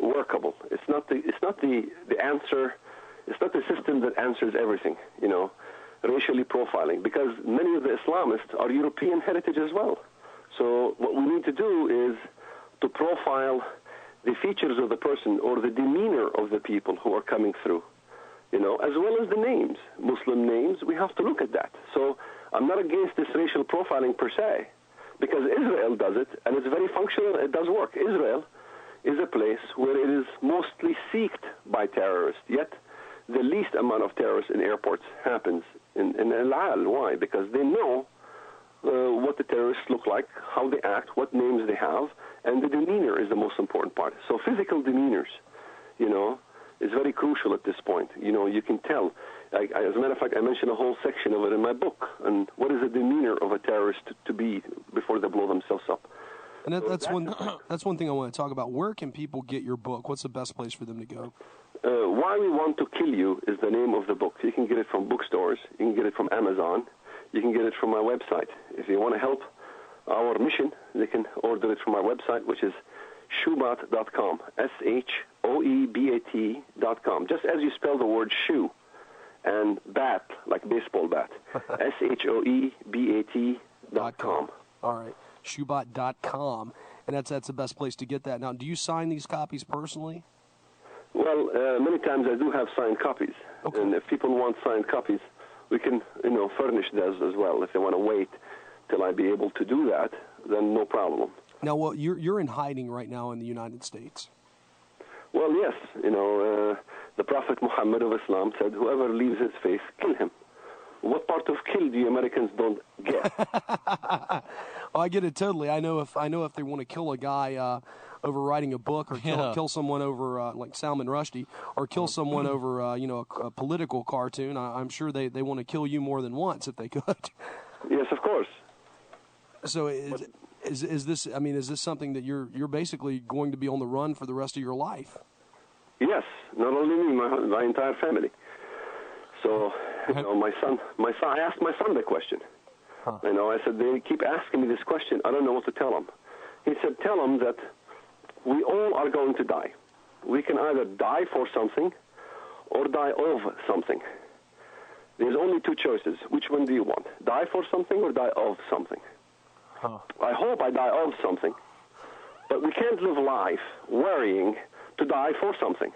workable. It's not the answer. It's not the system that answers everything, racially profiling, because many of the Islamists are European heritage as well. So what we need to do is to profile the features of the person or the demeanor of the people who are coming through, as well as the names, Muslim names. We have to look at that. So I'm not against this racial profiling per se, because Israel does it, and it's very functional. It does work. Israel is a place where it is mostly seeked by terrorists, yet the least amount of terrorists in airports happens in El Al. Why? Because they know what the terrorists look like, how they act, what names they have, and the demeanor is the most important part. So physical demeanors, is very crucial at this point. You can tell. As a matter of fact, I mentioned a whole section of it in my book, and what is the demeanor of a terrorist to be before they blow themselves up. And that's one thing I want to talk about. Where can people get your book? What's the best place for them to go? Why We Want to Kill You is the name of the book. You can get it from bookstores. You can get it from Amazon. You can get it from my website. If you want to help our mission, they can order it from our website, which is shoebat.com, shoebat.com, just as you spell the word shoe, and bat, like baseball bat, shoebat.com. All right, shoebat.com, and that's the best place to get that. Now, do you sign these copies personally? Well, many times I do have signed copies, okay. And if people want signed copies, we can, furnish those as well. If they want to wait till I be able to do that, then no problem. Now, well, you're in hiding right now in the United States. Well, yes. The Prophet Muhammad of Islam said, whoever leaves his faith, kill him. What part of kill do you Americans don't get? Oh, I get it totally. I know if they want to kill a guy over writing a book, or kill someone over like Salman Rushdie, or kill someone over a political cartoon, I'm sure they want to kill you more than once if they could. Yes, of course. So is this? I mean, is this something that you're basically going to be on the run for the rest of your life? Yes, not only me, my entire family. So, my son. I asked my son the question. Huh. I said, they keep asking me this question. I don't know what to tell them. He said, tell them that we all are going to die. We can either die for something or die of something. There's only two choices. Which one do you want? Die for something or die of something? Huh. I hope I die of something. But we can't live life worrying to die for something.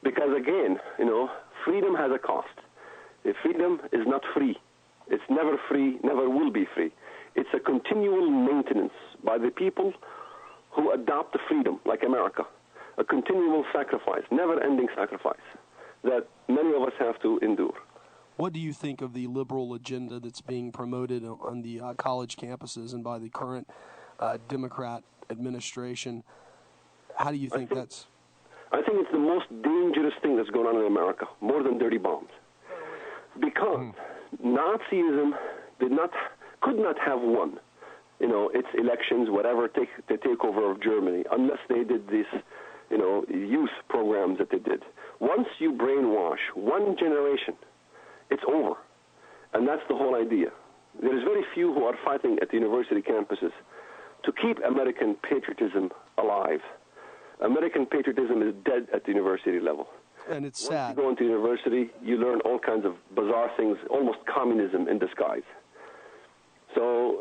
Because again, freedom has a cost. Freedom is not free. It's never free, never will be free. It's a continual maintenance by the people who adopt the freedom, like America. A continual sacrifice, never-ending sacrifice that many of us have to endure. What do you think of the liberal agenda that's being promoted on the college campuses and by the current Democrat administration? How do you think that's... I think it's the most dangerous thing that's going on in America, more than dirty bombs. Because Nazism could not have won, its elections, whatever, the takeover of Germany, unless they did this, youth programs that they did. Once you brainwash one generation, it's over. And that's the whole idea. There is very few who are fighting at the university campuses to keep American patriotism alive. American patriotism is dead at the university level. And it's Once sad. you go into university, you learn all kinds of bizarre things, almost communism in disguise. So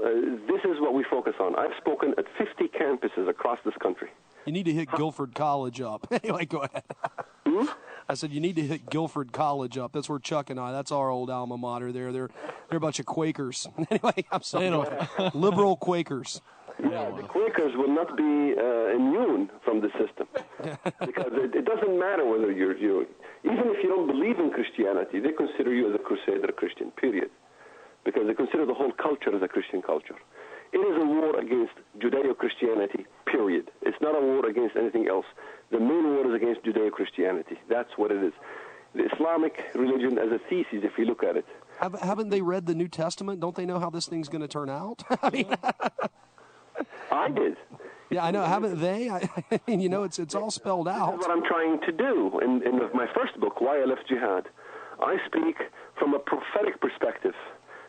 this is what we focus on. I've spoken at 50 campuses across this country. You need to hit Guilford College up. Anyway, go ahead. I said you need to hit Guilford College up. That's where Chuck and that's our old alma mater there. They're a bunch of Quakers. Anyway, I'm sorry. Liberal Quakers. Yeah, the Quakers will not be immune from the system. Because it doesn't matter whether you're even if you don't believe in Christianity, they consider you as a Crusader Christian, period. Because they consider the whole culture as a Christian culture. It is a war against Judeo-Christianity, period. It's not a war against anything else. The main war is against Judeo-Christianity. That's what it is. The Islamic religion as a thesis, if you look at it. Haven't they read the New Testament? Don't they know how this thing's going to turn out? I mean, I did. Yeah, I know. Haven't they? I mean, it's all spelled out. This is what I'm trying to do. In my first book, Why I Left Jihad, I speak from a prophetic perspective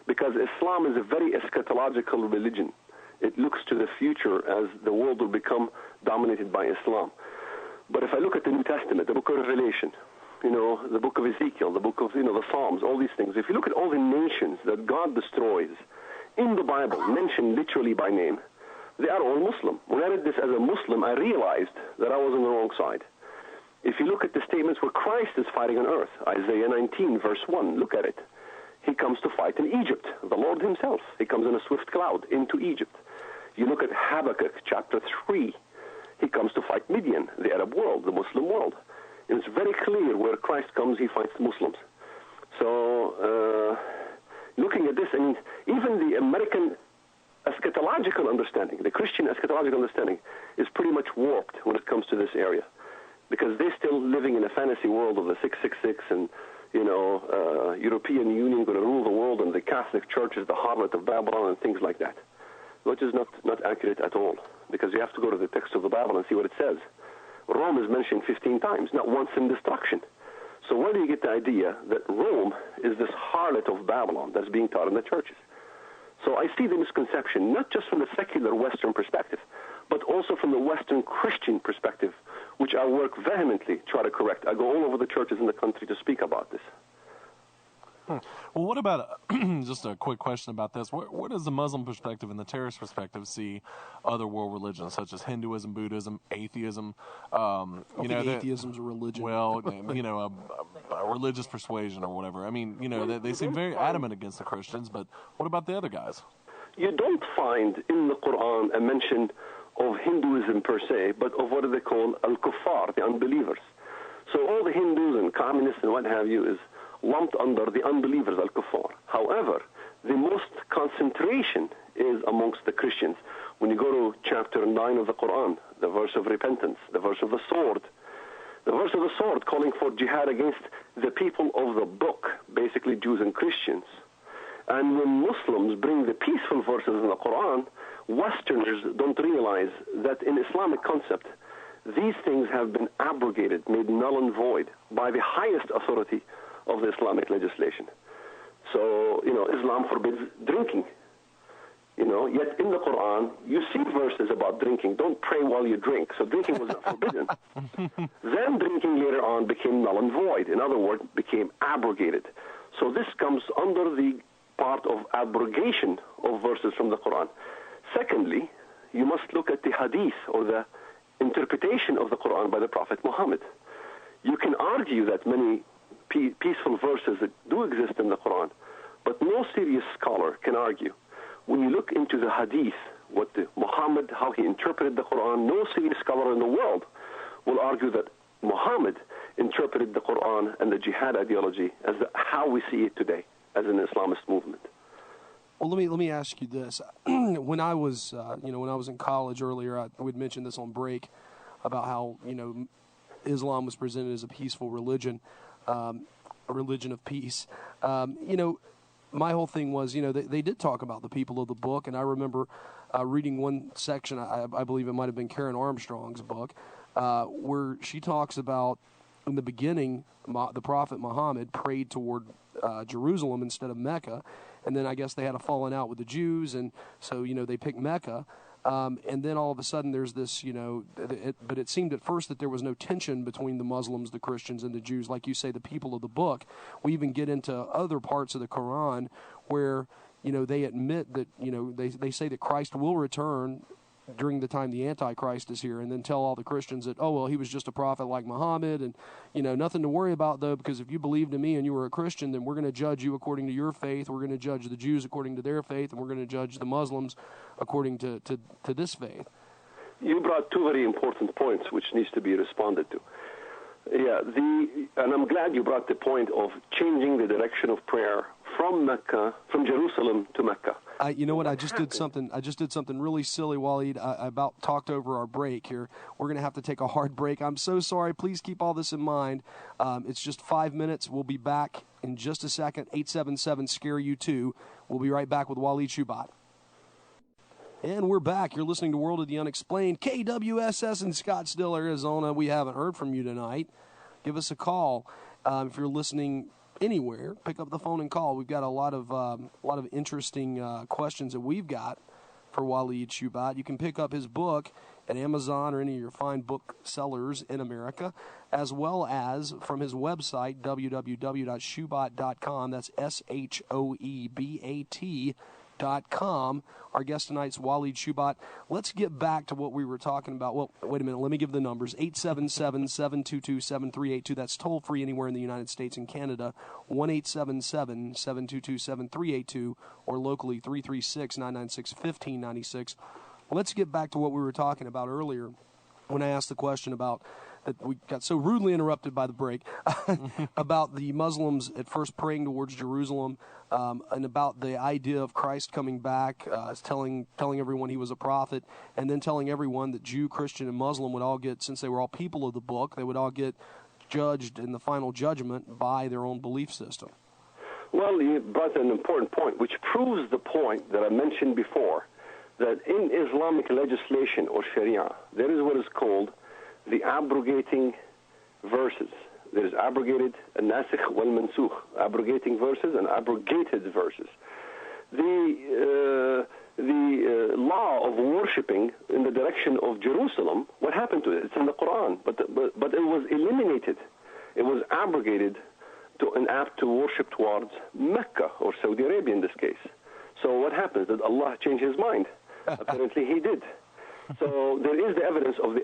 because Islam is a very eschatological religion. It looks to the future as the world will become dominated by Islam. But if I look at the New Testament, the book of Revelation, the book of Ezekiel, the book of, the Psalms, all these things, if you look at all the nations that God destroys in the Bible, mentioned literally by name, they are all Muslim. When I read this as a Muslim, I realized that I was on the wrong side. If you look at the statements where Christ is fighting on earth, Isaiah 19, verse 1, look at it. He comes to fight in Egypt, the Lord himself. He comes in a swift cloud into Egypt. You look at Habakkuk chapter 3. He comes to fight Midian, the Arab world, the Muslim world. And it's very clear where Christ comes, he fights the Muslims. So looking at this, I mean, even the American eschatological understanding, the Christian eschatological understanding, is pretty much warped when it comes to this area. Because they're still living in a fantasy world of the 666 and, European Union going to rule the world and the Catholic Church is the harlot of Babylon and things like that. Which is not accurate at all. Because you have to go to the text of the Bible and see what it says. Rome is mentioned 15 times, not once in destruction. So where do you get the idea that Rome is this harlot of Babylon that's being taught in the churches? So I see the misconception, not just from the secular Western perspective, but also from the Western Christian perspective, which I work vehemently to try to correct. I go all over the churches in the country to speak about this. Well, what about just a quick question about this? Where does the Muslim perspective and the terrorist perspective see other world religions such as Hinduism, Buddhism, atheism? Atheism's a religion. Well, a religious persuasion or whatever. I mean, they seem very adamant against the Christians, but what about the other guys? You don't find in the Quran a mention of Hinduism per se, but of what they call al-kuffar, the unbelievers. So all the Hindus and communists and what have you is lumped under the unbelievers, al-kuffar. However, the most concentration is amongst the Christians. When you go to chapter 9 of the Quran, the verse of repentance, the verse of the sword calling for jihad against the people of the book, basically Jews and Christians. And when Muslims bring the peaceful verses in the Quran, Westerners don't realize that in Islamic concept, these things have been abrogated, made null and void by the highest authority of the Islamic legislation. So, Islam forbids drinking. Yet in the Quran, you see verses about drinking. Don't pray while you drink. So drinking was not forbidden. Then drinking later on became null and void. In other words, became abrogated. So this comes under the part of abrogation of verses from the Quran. Secondly, you must look at the hadith or the interpretation of the Quran by the Prophet Muhammad. You can argue that many peaceful verses that do exist in the Quran, but no serious scholar can argue. When you look into the hadith, Muhammad, how he interpreted the Quran, no serious scholar in the world will argue that Muhammad interpreted the Quran and the jihad ideology as how we see it today as an Islamist movement. Well, let me ask you this: when I was when I was in college earlier, we'd mentioned this on break about how Islam was presented as a peaceful religion, a religion of peace. My whole thing was, they did talk about the people of the book, and I remember reading one section, I believe it might have been Karen Armstrong's book, where she talks about, in the beginning, the Prophet Muhammad prayed toward Jerusalem instead of Mecca, and then I guess they had a falling out with the Jews, and so, they picked Mecca. And then all of a sudden there's this, but it seemed at first that there was no tension between the Muslims, the Christians, and the Jews. Like you say, the people of the book. We even get into other parts of the Quran where, they admit that, they say that Christ will return during the time the Antichrist is here, and then tell all the Christians that, oh, well, he was just a prophet like Muhammad, and, nothing to worry about, though, because if you believed in me and you were a Christian, then we're going to judge you according to your faith, we're going to judge the Jews according to their faith, and we're going to judge the Muslims according to this faith. You brought two very important points which needs to be responded to. Yeah, and I'm glad you brought the point of changing the direction of prayer from Jerusalem to Mecca. You know what? I just did something really silly, Walid. I about talked over our break here. We're going to have to take a hard break. I'm so sorry. Please keep all this in mind. It's just 5 minutes. We'll be back in just a second. 877-SCARE-U2. We'll be right back with Walid Shoebat. And we're back. You're listening to World of the Unexplained, KWSS in Scottsdale, Arizona. We haven't heard from you tonight. Give us a call. If you're listening anywhere, pick up the phone and call. We've got a lot of interesting questions that we've got for Walid Shoebat. You can pick up his book at Amazon or any of your fine booksellers in America, as well as from his website, www.shoebat.com. That's SHOEBAT.com. Our guest tonight's Walid Shoebat. Let's get back to what we were talking about. Well, wait a minute. Let me give the numbers. 877-722-7382. That's toll free anywhere in the United States and Canada. 1-877-722-7382, or locally 336-996-1596. Let's get back to what we were talking about earlier when I asked the question about that we got so rudely interrupted by the break about the Muslims at first praying towards Jerusalem, and about the idea of Christ coming back, telling everyone he was a prophet, and then telling everyone that Jew, Christian, and Muslim would all get, since they were all people of the book, they would all get judged in the final judgment by their own belief system. Well, you brought an important point, which proves the point that I mentioned before, that in Islamic legislation or Sharia, there is what is called the abrogating verses. There is abrogated, nasikh wal mansukh, abrogating verses and abrogated verses. The law of worshipping in the direction of Jerusalem, what happened to it? It's in the Quran, but it was eliminated. It was abrogated to an apt to worship towards Mecca or Saudi Arabia in this case. So what happens? Did Allah change his mind? Apparently he did. So there is the evidence of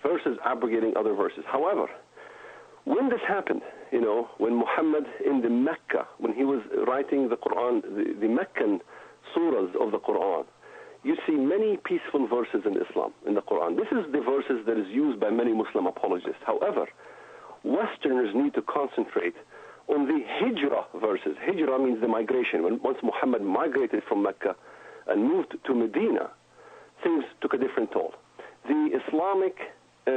verses abrogating other verses. However, when this happened, when Muhammad in the Mecca, when he was writing the Quran, the Meccan surahs of the Quran, you see many peaceful verses in Islam, in the Quran. This is the verses that is used by many Muslim apologists. However, Westerners need to concentrate on the Hijrah verses. Hijrah means the migration. Once Muhammad migrated from Mecca and moved to Medina, things took a different toll. The Islamic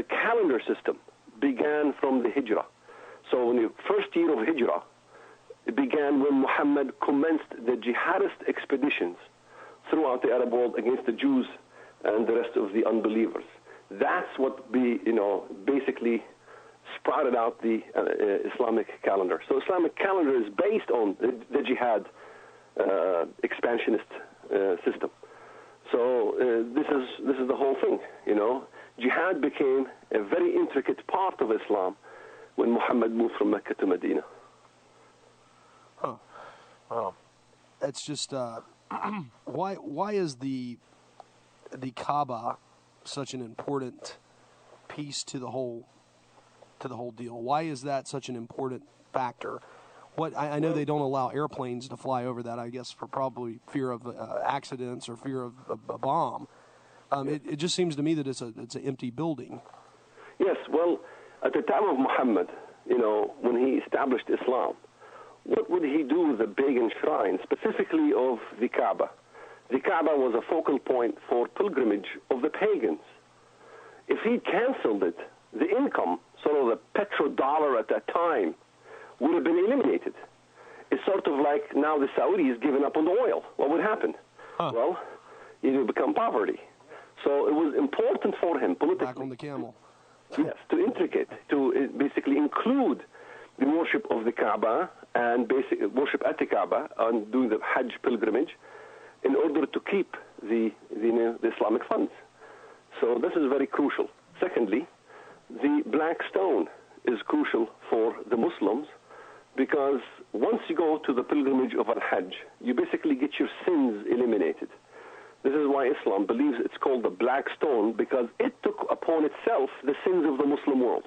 calendar system began from the Hijrah. So in the first year of Hijrah, it began when Muhammad commenced the jihadist expeditions throughout the Arab world against the Jews and the rest of the unbelievers. That's what basically sprouted out the Islamic calendar. So Islamic calendar is based on the jihad expansionist system. So this is the whole thing, Jihad became a very intricate part of Islam when Muhammad moved from Mecca to Medina. Huh. Wow. That's just why is the Kaaba such an important piece to the whole deal? Why is that such an important factor? I know they don't allow airplanes to fly over that, I guess, for probably fear of accidents or fear of a bomb. It just seems to me that it's an empty building. Yes, well, At the time of Muhammad, when he established Islam, what would he do with the pagan shrines, specifically of the Kaaba? The Kaaba was a focal point for pilgrimage of the pagans. If he canceled it, the income, sort of the petrodollar at that time, would have been eliminated. It's sort of like now the Saudis giving up on the oil. What would happen? Well, it would become poverty. So it was important for him politically. Back on the camel. Yes, to basically include the worship of the Kaaba and basic worship at the Kaaba and doing the Hajj pilgrimage in order to keep the Islamic funds. So this is very crucial. Secondly, the black stone is crucial for the Muslims because once you go to the pilgrimage of Al-Hajj, you basically get your sins eliminated. This is why Islam believes it's called the black stone, because it took upon itself the sins of the Muslim world.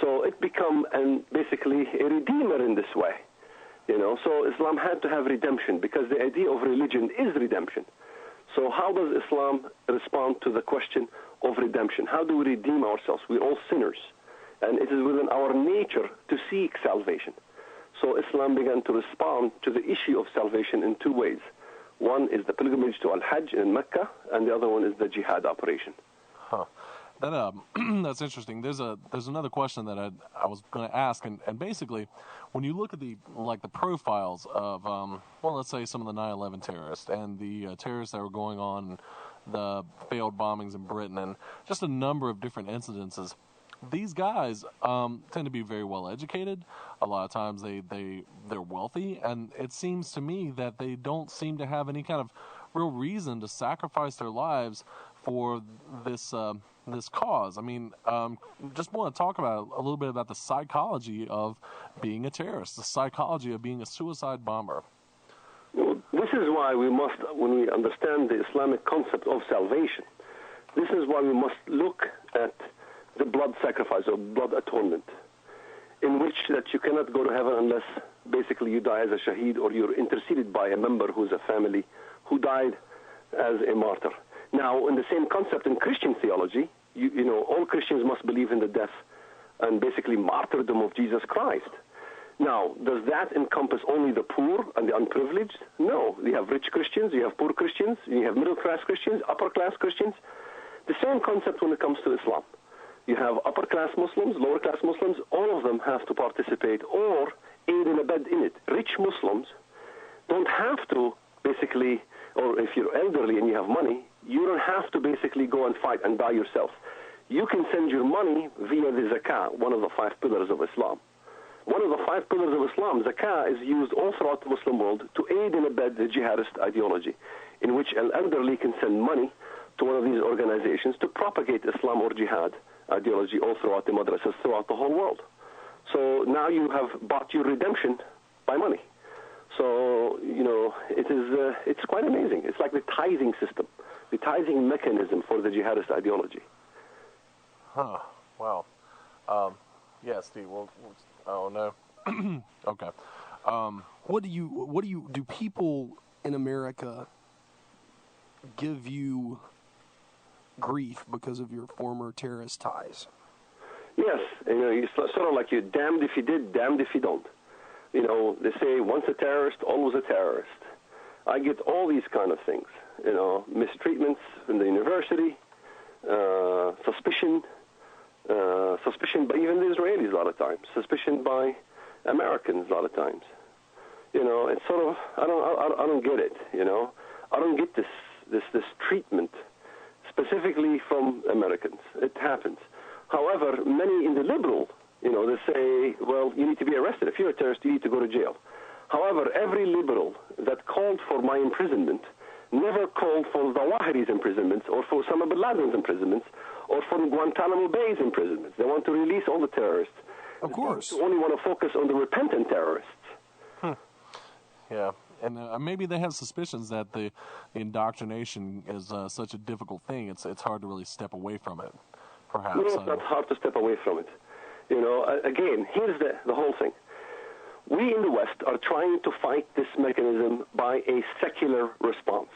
So it became basically a redeemer in this way. So Islam had to have redemption because the idea of religion is redemption. So how does Islam respond to the question of redemption? How do we redeem ourselves? We're all sinners, and it is within our nature to seek salvation. So Islam began to respond to the issue of salvation in two ways. One is the pilgrimage to Al-Hajj in Mecca, and the other one is the jihad operation. That's interesting. There's another question that I was going to ask, and basically, when you look at the profiles of let's say some of the 9/11 terrorists and the terrorists that were going on, the failed bombings in Britain, and just a number of different incidences. These guys tend to be very well educated. A lot of times they're wealthy, and it seems to me that they don't seem to have any kind of real reason to sacrifice their lives for this cause. I mean, just want to talk about a little bit about the psychology of being a terrorist, the psychology of being a suicide bomber. Well, this is why we must, when we understand the Islamic concept of salvation, this is why we must look at the blood sacrifice or blood atonement, in which that you cannot go to heaven unless basically you die as a shaheed or you're interceded by a member who's a family who died as a martyr. Now, in the same concept in Christian theology, all Christians must believe in the death and basically martyrdom of Jesus Christ. Now, does that encompass only the poor and the unprivileged? No. You have rich Christians, you have poor Christians, you have middle-class Christians, upper-class Christians. The same concept when it comes to Islam. You have upper-class Muslims, lower-class Muslims, all of them have to participate or aid and abet in it. Rich Muslims don't have to basically, or if you're elderly and you have money, you don't have to basically go and fight and die yourself. You can send your money via the zakah, one of the 5 pillars of Islam. One of the 5 pillars of Islam, zakah, is used all throughout the Muslim world to aid and abet the jihadist ideology, in which an elderly can send money to one of these organizations to propagate Islam or jihad ideology all throughout the madrasas, throughout the whole world. So now you have bought your redemption by money. So, it's quite amazing. It's like the tithing system, the tithing mechanism for the jihadist ideology. Wow. Yeah, Steve, oh no. Okay. Do people in America give you grief because of your former terrorist ties? Yes, it's sort of like you're damned if you did, damned if you don't. They say once a terrorist, always a terrorist. I get all these kind of things, mistreatments in the university, suspicion by even the Israelis a lot of times, suspicion by Americans a lot of times. It's sort of, I don't get it, I don't get this treatment specifically from Americans. It happens. However, many in the liberal, they say, well, you need to be arrested. If you're a terrorist, you need to go to jail. However, every liberal that called for my imprisonment never called for Zawahiri's imprisonments or for Osama bin Laden's imprisonments or for Guantanamo Bay's imprisonments. They want to release all the terrorists. Of course. They only want to focus on the repentant terrorists. Yeah. And maybe they have suspicions that the indoctrination is such a difficult thing. It's hard to really step away from it, perhaps. No, it's not hard to step away from it. Again, here's the whole thing. We in the West are trying to fight this mechanism by a secular response.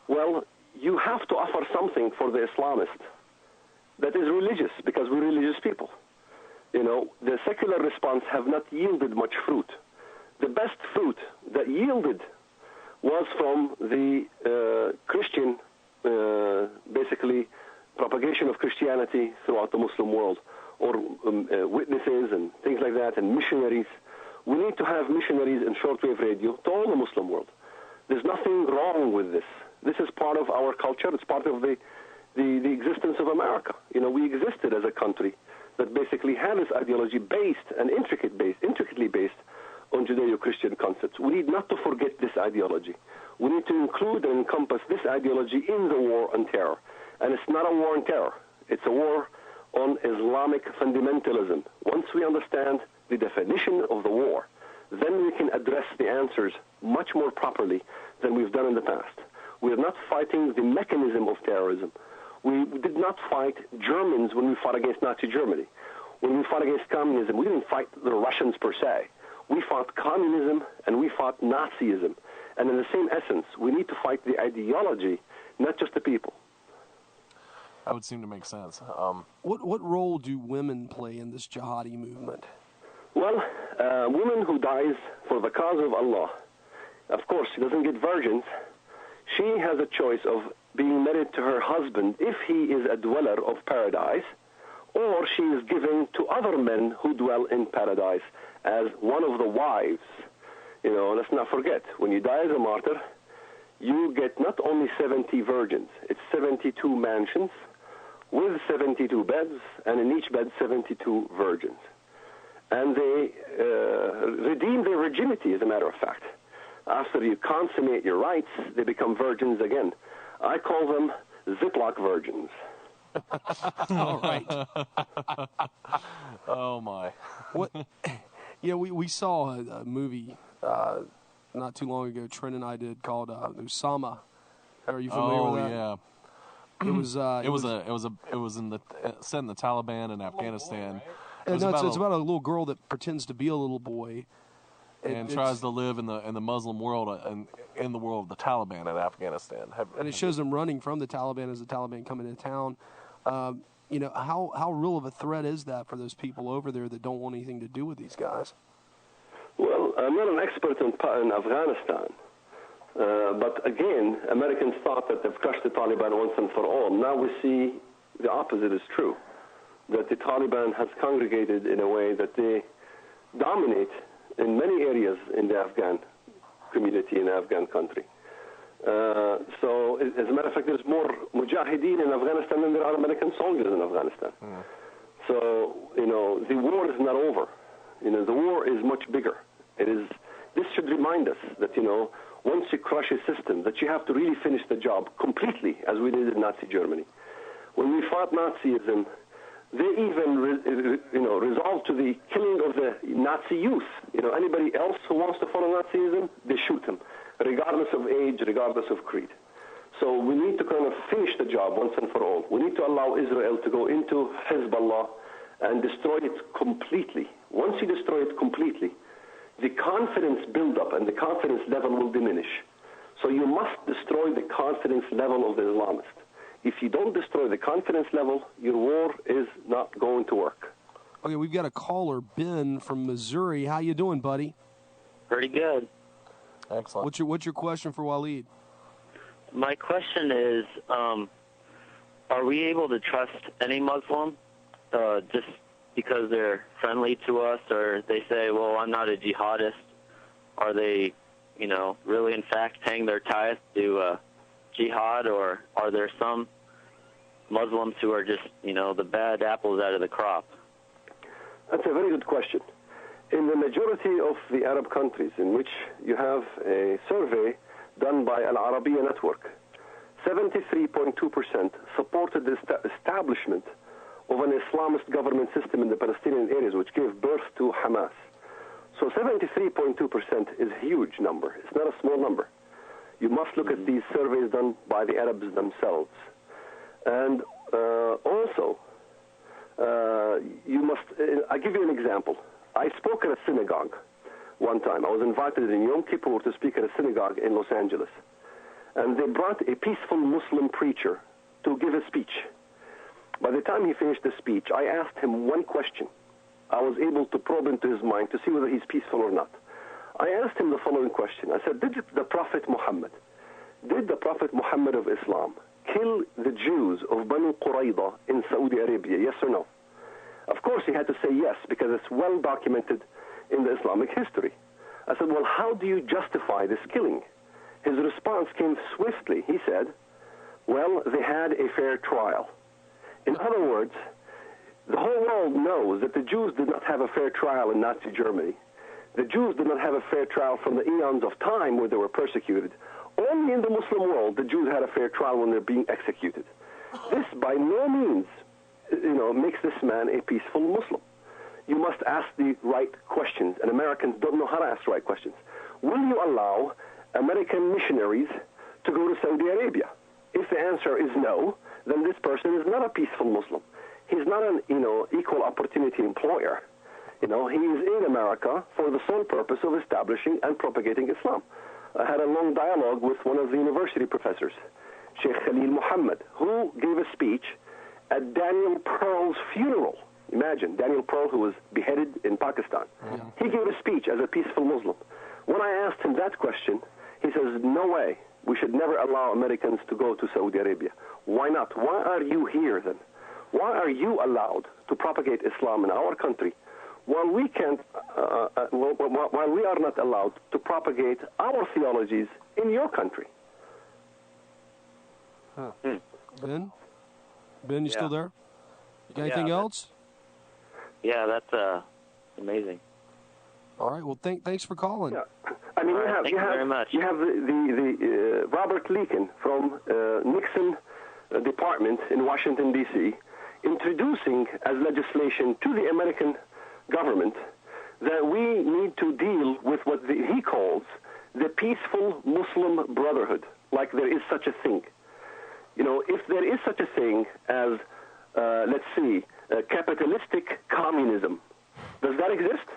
Well, you have to offer something for the Islamist that is religious, because we're religious people. the secular response have not yielded much fruit. The best fruit that yielded was from the Christian, basically, propagation of Christianity throughout the Muslim world, or witnesses and things like that, and missionaries. We need to have missionaries in shortwave radio to all the Muslim world. There's nothing wrong with this. This is part of our culture. It's part of the existence of America. We existed as a country that basically had this ideology based and intricately based on Judeo-Christian concepts. We need not to forget this ideology. We need to include and encompass this ideology in the war on terror. And it's not a war on terror. It's a war on Islamic fundamentalism. Once we understand the definition of the war, then we can address the answers much more properly than we've done in the past. We are not fighting the mechanism of terrorism. We did not fight Germans when we fought against Nazi Germany. When we fought against communism, we didn't fight the Russians per se. We fought communism and we fought Nazism. And in the same essence, we need to fight the ideology, not just the people. That would seem to make sense. What role do women play in this jihadi movement? Well, a woman who dies for the cause of Allah, of course, she doesn't get virgins. She has a choice of being married to her husband if he is a dweller of paradise, or she is given to other men who dwell in paradise as one of the wives. Let's not forget, when you die as a martyr, you get not only 70 virgins, it's 72 mansions with 72 beds, and in each bed 72 virgins. And they redeem their virginity, as a matter of fact. After you consummate your rites, they become virgins again. I call them Ziploc virgins. All right. Oh, my. What? We saw a movie not too long ago. Trent and I did called Usama. Are you familiar with that? Yeah. It was set in the Taliban in Afghanistan. It's about a little girl that pretends to be a little boy and tries to live in the Muslim world and in the world of the Taliban in Afghanistan. And it shows them running from the Taliban as the Taliban come into town. How real of a threat is that for those people over there that don't want anything to do with these guys? Well, I'm not an expert in Afghanistan. But again, Americans thought that they've crushed the Taliban once and for all. Now we see the opposite is true, that the Taliban has congregated in a way that they dominate in many areas in the Afghan community, in the Afghan country. So, as a matter of fact, there's more mujahideen in Afghanistan than there are American soldiers in Afghanistan. So, the war is not over. The war is much bigger. This should remind us that, once you crush a system, that you have to really finish the job completely, as we did in Nazi Germany. When we fought Nazism, they even, resolved to the killing of the Nazi youth. Anybody else who wants to follow Nazism, they shoot them, regardless of age, regardless of creed. So we need to kind of finish the job once and for all. We need to allow Israel to go into Hezbollah and destroy it completely. Once you destroy it completely, the confidence buildup and the confidence level will diminish. So you must destroy the confidence level of the Islamists. If you don't destroy the confidence level, your war is not going to work. Okay, we've got a caller, Ben from Missouri. How you doing, buddy? Pretty good. Excellent. What's your question for Walid? My question is, are we able to trust any Muslim just because they're friendly to us, or they say, well, I'm not a jihadist? Are they, really in fact paying their tithe to jihad, or are there some Muslims who are just, the bad apples out of the crop? That's a very good question. In the majority of the Arab countries in which you have a survey done by Al-Arabiya Network, 73.2% supported the establishment of an Islamist government system in the Palestinian areas, which gave birth to Hamas. So 73.2% is a huge number. It's not a small number. You must look at these surveys done by the Arabs themselves. And also, you must, I'll give you an example. I spoke at a synagogue one time. I was invited in Yom Kippur to speak at a synagogue in Los Angeles. And they brought a peaceful Muslim preacher to give a speech. By the time he finished the speech, I asked him one question. I was able to probe into his mind to see whether he's peaceful or not. I asked him the following question. I said, did the Prophet Muhammad of Islam kill the Jews of Banu Qurayza in Saudi Arabia, yes or no? Of course, he had to say yes, because it's well documented in the Islamic history. I said, well, how do you justify this killing? His response came swiftly. He said, well, they had a fair trial. In other words, the whole world knows that the Jews did not have a fair trial in Nazi Germany. The Jews did not have a fair trial from the eons of time where they were persecuted. Only in the Muslim world, the Jews had a fair trial when they're being executed. This, by no means, makes this man a peaceful Muslim. You must ask the right questions, and Americans don't know how to ask the right questions. Will you allow American missionaries to go to Saudi Arabia? If the answer is no, then this person is not a peaceful Muslim. He's not an, equal opportunity employer. He is in America for the sole purpose of establishing and propagating Islam. I had a long dialogue with one of the university professors, Sheikh Khalil Muhammad, who gave a speech at Daniel Pearl's funeral. Imagine, Daniel Pearl, who was beheaded in Pakistan. He gave a speech as a peaceful Muslim. When I asked him that question, he says, no way. We should never allow Americans to go to Saudi Arabia. Why not? Why are you here then? Why are you allowed to propagate Islam in our country while we can't, while we are not allowed to propagate our theologies in your country? Ben, you still there? You got anything else? Yeah, that's amazing. All right. Well, thanks for calling. Yeah. I mean, Thank you very much. You have the Robert Leakin from Nixon Department in Washington, D.C., introducing as legislation to the American government that we need to deal with what he calls the peaceful Muslim brotherhood, like there is such a thing. If there is such a thing as, let's see, capitalistic communism, does that exist?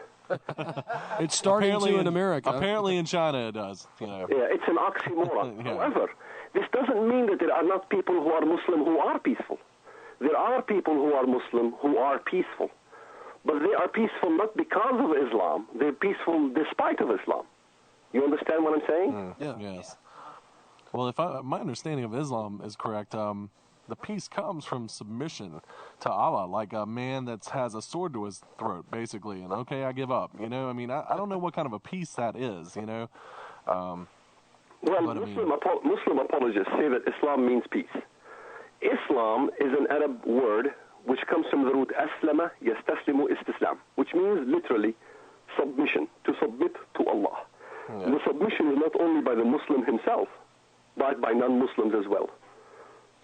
It's starting to in America. Apparently in China it does. Yeah, it's an oxymoron. However, this doesn't mean that there are not people who are Muslim who are peaceful. There are people who are Muslim who are peaceful. But they are peaceful not because of Islam. They're peaceful despite of Islam. You understand what I'm saying? Yes. Well, if my understanding of Islam is correct, the peace comes from submission to Allah, like a man that has a sword to his throat, basically, and okay, I give up. I don't know what kind of a peace that is, Well, Muslim apologists say that Islam means peace. Islam is an Arab word which comes from the root aslama yastaslimu istislam, which means literally submission, to submit to Allah. Yeah. The submission is not only by the Muslim himself, but by non-Muslims as well.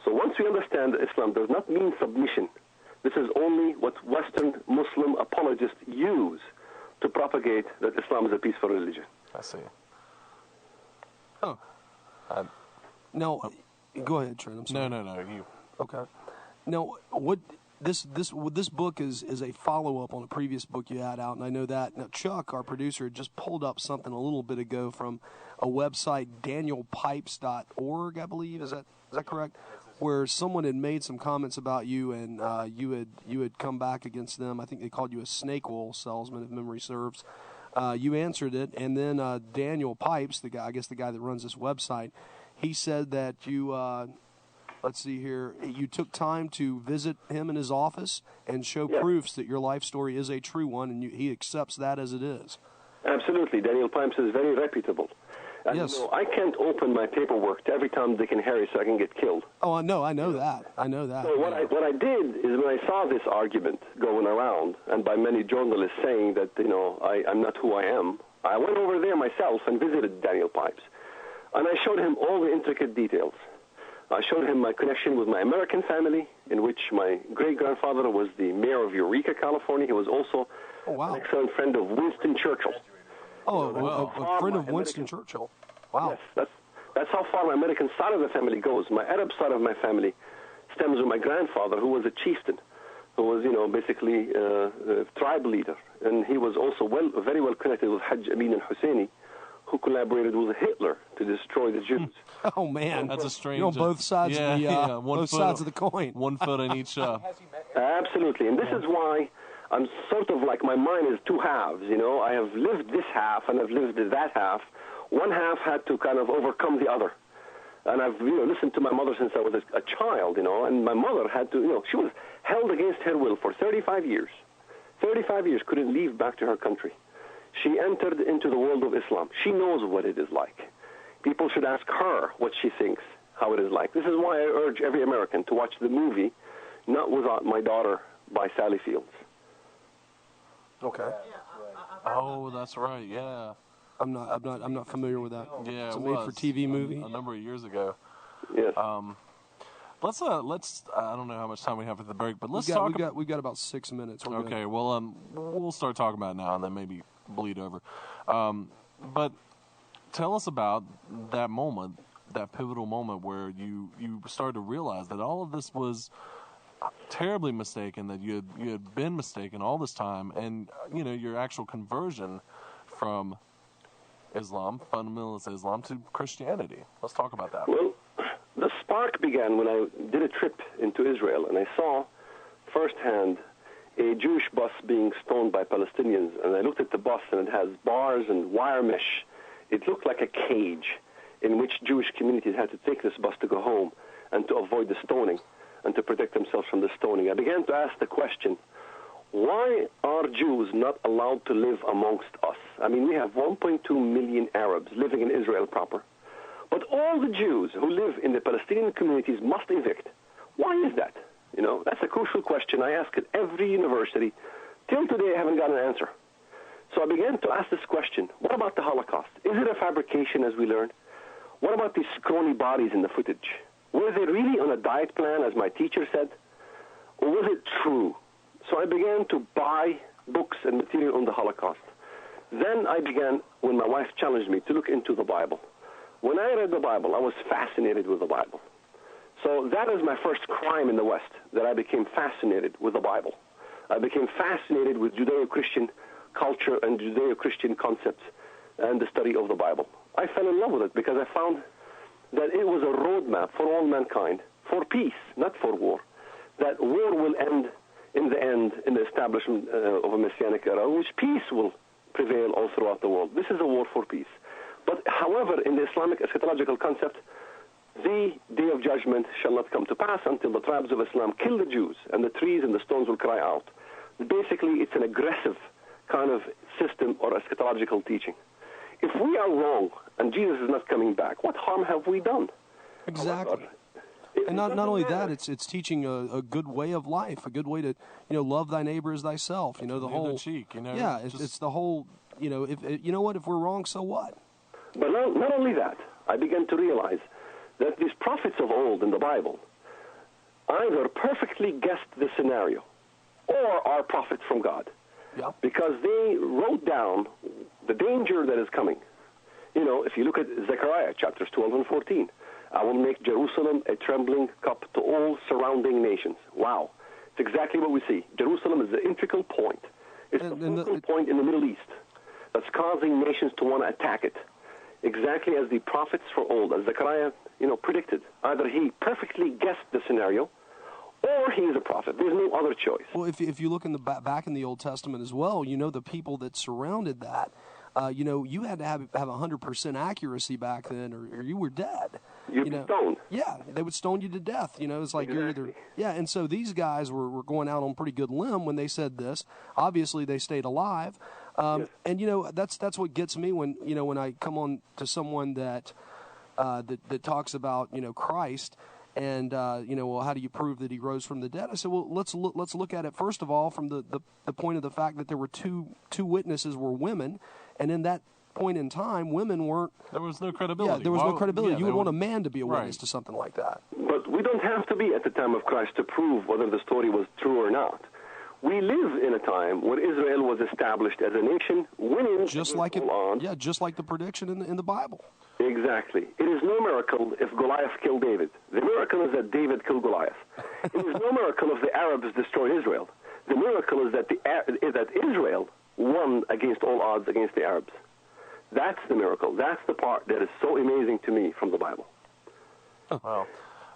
So once we understand that Islam does not mean submission, this is only what Western Muslim apologists use to propagate that Islam is a peaceful religion. I see. Oh. No, go ahead, Trent. I'm sorry. No, you. Okay. Now, what this book is a follow-up on a previous book you had out, and I know that. Now, Chuck, our producer, just pulled up something a little bit ago from a website, danielpipes.org, I believe. Is that correct? Where someone had made some comments about you, and you had come back against them. I think they called you a snake oil salesman, if memory serves. You answered it, and then Daniel Pipes, the guy that runs this website, he said that you, let's see here, you took time to visit him in his office and show proofs that your life story is a true one, and he accepts that as it is. Absolutely. Daniel Pipes is very reputable. Yes. I can't open my paperwork to every Tom, Dick, and Harry so I can get killed. Oh, no, I know that. So what I did is when I saw this argument going around, and by many journalists saying that, I'm not who I am, I went over there myself and visited Daniel Pipes. And I showed him all the intricate details. I showed him my connection with my American family, in which my great-grandfather was the mayor of Eureka, California. He was also an excellent friend of Winston Churchill. Oh, a friend of Winston Churchill. Wow. Yes, that's how far my American side of the family goes. My Arab side of my family stems from my grandfather, who was a chieftain, who was, basically a tribe leader. And he was also very well connected with Haj-Ameen Al-Husseni, who collaborated with Hitler to destroy the Jews. Oh, man. That's a strange... both sides of the both sides of the coin. 1 foot in each... Absolutely. And this is why I'm sort of like my mind is two halves, you know. I have lived this half and I've lived that half. One half had to kind of overcome the other. And I've, listened to my mother since I was a child, and my mother had to, she was held against her will for 35 years. 35 years, couldn't leave back to her country. She entered into the world of Islam. She knows what it is like. People should ask her what she thinks, how it is like. This is why I urge every American to watch the movie Not Without My Daughter by Sally Fields. Okay. Oh, that's right. Yeah. I'm not familiar with that. Yeah, it's a it made-for-TV movie. Mm-hmm. A number of years ago. Yes. Let's I don't know how much time we have for the break, but let's We've got about 6 minutes. We're okay. good. Well, we'll start talking about it now and then maybe bleed over. But tell us about that moment, that pivotal moment where you started to realize that all of this was terribly mistaken, that you had been mistaken all this time, and your actual conversion from Islam, fundamentalist Islam, to Christianity. Let's talk about that. Well, the spark began when I did a trip into Israel, and I saw firsthand a Jewish bus being stoned by Palestinians. And I looked at the bus, and it has bars and wire mesh. It looked like a cage in which Jewish communities had to take this bus to go home and to avoid the stoning and to protect themselves from the stoning. I began to ask the question, why are Jews not allowed to live amongst us? I mean, we have 1.2 million Arabs living in Israel proper. But all the Jews who live in the Palestinian communities must evict. Why is that? That's a crucial question. I ask at every university. Till today, I haven't got an answer. So I began to ask this question. What about the Holocaust? Is it a fabrication, as we learned? What about these scrawny bodies in the footage? Were they really on a diet plan, as my teacher said? Or was it true? So I began to buy books and material on the Holocaust. Then I began, when my wife challenged me, to look into the Bible. When I read the Bible, I was fascinated with the Bible. So that is my first crime in the West, that I became fascinated with the Bible. I became fascinated with Judeo-Christian culture and Judeo-Christian concepts and the study of the Bible. I fell in love with it because I found that it was a roadmap for all mankind, for peace, not for war. That war will end in the end, in the establishment of a Messianic era, in which peace will prevail all throughout the world. This is a war for peace. But however, in the Islamic eschatological concept, the day of judgment shall not come to pass until the tribes of Islam kill the Jews, and the trees and the stones will cry out. Basically, it's an aggressive kind of system or eschatological teaching. If we are wrong and Jesus is not coming back, what harm have we done? Exactly. And not only that, it's teaching a good way of life, a good way to love thy neighbor as thyself. The whole cheek. Yeah, it's the whole. If we're wrong, so what? But not only that, I began to realize that these prophets of old in the Bible either perfectly guessed the scenario or are prophets from God. Yeah. Because they wrote down the danger that is coming. If you look at Zechariah chapters 12 and 14, I will make Jerusalem a trembling cup to all surrounding nations. Wow. It's exactly what we see. Jerusalem is the integral point. It's the focal point in the Middle East that's causing nations to want to attack it. Exactly as the prophets from old, as Zechariah, predicted. Either he perfectly guessed the scenario, or he is a prophet. There's no other choice. Well, if you look in the back in the Old Testament as well, the people that surrounded that, you had to have 100% accuracy back then, or you were dead. You'd be stoned. Yeah, they would stone you to death. It's like you're either. Yeah, and so these guys were going out on pretty good limb when they said this. Obviously, they stayed alive. Yes. And that's what gets me when when I come on to someone that talks about Christ and well, how do you prove that he rose from the dead? I said, well, let's look at it first of all from the point of the fact that there were two witnesses were women, and in that point in time, women weren't. There was no credibility. Yeah, there was no credibility. Yeah, you would want a man to be a witness to something like that. But we don't have to be at the time of Christ to prove whether the story was true or not. We live in a time when Israel was established as a nation, winning just like just like the prediction in the Bible. Exactly. It is no miracle if Goliath killed David. The miracle is that David killed Goliath. It is no miracle if the Arabs destroyed Israel. The miracle is that that Israel won against all odds against the Arabs. That's the miracle. That's the part that is so amazing to me from the Bible. Wow.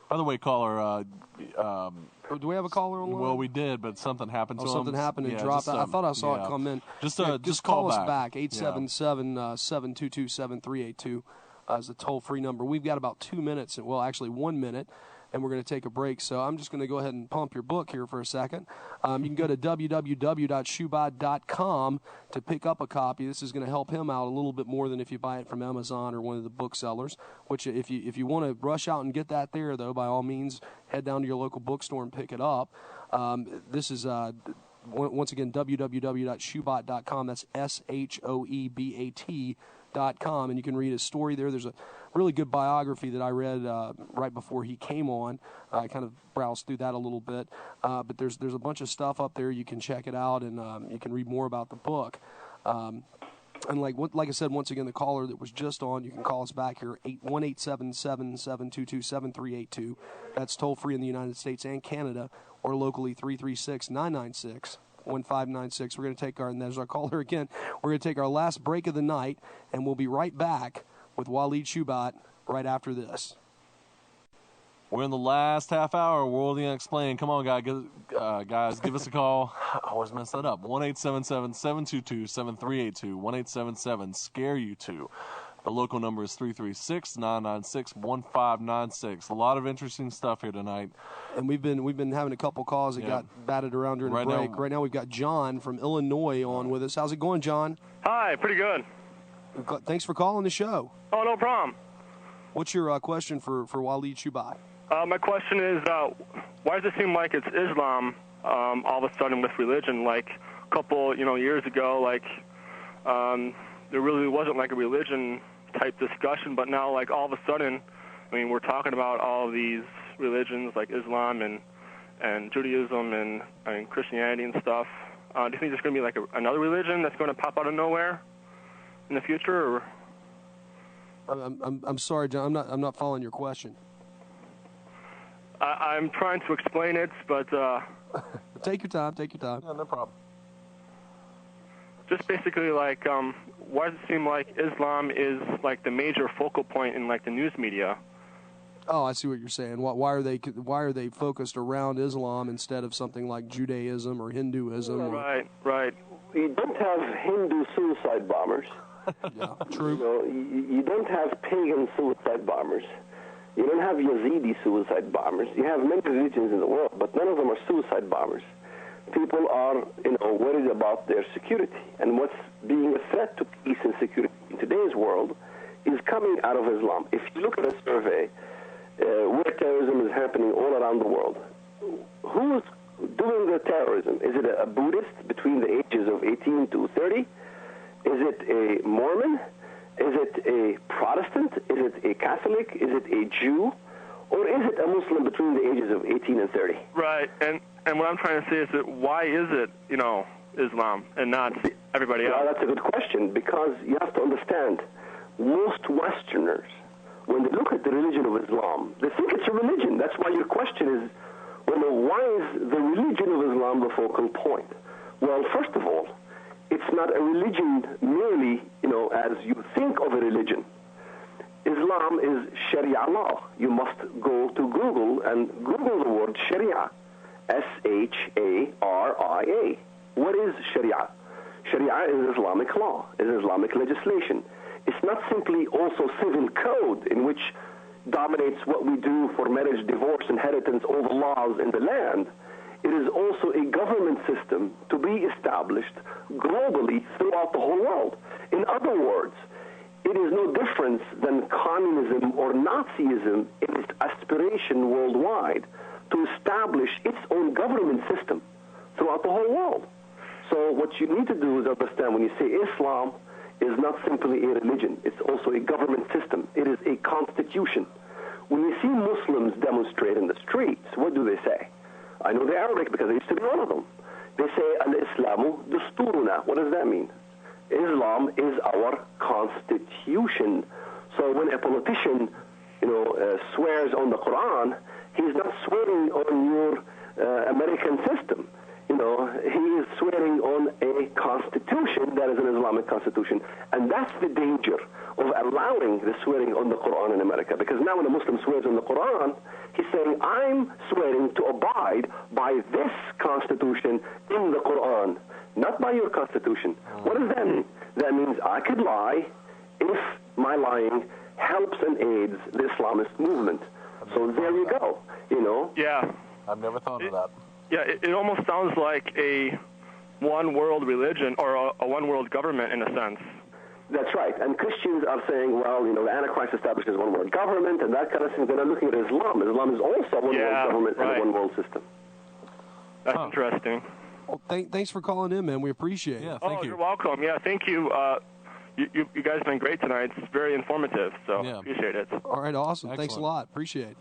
By the way, caller. Do we have a caller online? Well, we did, but something happened to him. Something happened and dropped out. I thought I saw it come in. Just call us back. 877-722-7382 is the toll-free number. We've got about 2 minutes, well, actually 1 minute, and we're going to take a break. So I'm just going to go ahead and pump your book here for a second. You can go to www.shoebat.com to pick up a copy. This is going to help him out a little bit more than if you buy it from Amazon or one of the booksellers, which if you want to rush out and get that there, though, by all means, head down to your local bookstore and pick it up. This is, once again, www.shoebat.com. That's SHOEBAT.com, and you can read his story there. There's a really good biography that I read right before he came on. I kind of browsed through that a little bit, but there's a bunch of stuff up there. You can check it out, and you can read more about the book. And like I said, once again, the caller that was just on, you can call us back here, 1-877-722-7382. That's toll-free in the United States and Canada, or locally 336-996-1596. We're going to take and there's our caller again. We're going to take our last break of the night, and we'll be right back with Walid Shoebat right after this. We're in the last half hour. World Unexplained. Come on, guys, give us a call. I always mess that up. 1-877-722-7382. 1-877-SCARE-YOU2. The local number is 336-996-1596. A lot of interesting stuff here tonight. And we've been having a couple calls that got batted around during the break. Right now we've got John from Illinois on with us. How's it going, John? Hi, pretty good. Thanks for calling the show. Oh, no problem. What's your question for Walid Shoebat? My question is, why does it seem like it's Islam all of a sudden with religion? Like a couple, years ago, there really wasn't like a religion type discussion, but now like all of a sudden, we're talking about all of these religions like Islam and Judaism and Christianity and stuff. Do you think there's going to be like another religion that's going to pop out of nowhere in the future? Or? I'm sorry, John. I'm not following your question. I'm trying to explain it, but take your time. Yeah, no problem. Just basically, why does it seem like Islam is like the major focal point in like the news media? Oh, I see what you're saying. Why are they focused around Islam instead of something like Judaism or Hinduism? Right. You don't have Hindu suicide bombers. Yeah, true. You don't have pagan suicide bombers. You don't have Yazidi suicide bombers. You have many religions in the world, but none of them are suicide bombers. People are, worried about their security, and what's being a threat to peace and security in today's world is coming out of Islam. If you look at a survey where terrorism is happening all around the world, who's doing the terrorism? Is it a Buddhist between the ages of 18 to 30? Is it a Mormon? Is it a Protestant? Is it a Catholic? Is it a Jew? Or is it a Muslim between the ages of 18 and 30? Right, and what I'm trying to say is that why is it, Islam and not everybody else? Well, that's a good question, because you have to understand, most Westerners, when they look at the religion of Islam, they think it's a religion. That's why your question is, why is the religion of Islam the focal point? Well, first of all, it's not a religion merely, as you think of a religion. Islam is Sharia law. You must go to Google and Google the word Sharia. S-H-A-R-I-A. What is Sharia? Sharia is Islamic law, is Islamic legislation. It's not simply also civil code in which dominates what we do for marriage, divorce, inheritance, all the laws in the land. It is also a government system to be established globally throughout the whole world. In other words, it is no different than communism or Nazism in its aspiration worldwide to establish its own government system throughout the whole world. So what you need to do is understand when you say Islam is not simply a religion, it's also a government system. It is a constitution. When you see Muslims demonstrate in the streets, what do they say? I know the Arabic because I used to be one of them. They say, Al-Islamu Dusturuna. What does that mean? Islam is our constitution. So when a politician, swears on the Quran, he's not swearing on your American system. he is swearing on a constitution that is an Islamic constitution. And that's the danger of allowing the swearing on the Quran in America. Because now when a Muslim swears on the Quran, he's saying, I'm swearing to abide by this constitution in the Quran, not by your constitution. What does that mean? That means I could lie if my lying helps and aids the Islamist movement. So there you go, Yeah. I've never thought of that. Yeah, it almost sounds like a one-world religion or a one-world government in a sense. That's right. And Christians are saying, well, the Antichrist establishes one-world government and that kind of thing. They're not looking at Islam. Islam is also a one-world government and a one-world system. That's interesting. Well, thanks for calling in, man. We appreciate it. Yeah, thank you. You're welcome. Yeah, thank you. You guys have been great tonight. It's very informative, so appreciate it. All right, awesome. Excellent. Thanks a lot. Appreciate it.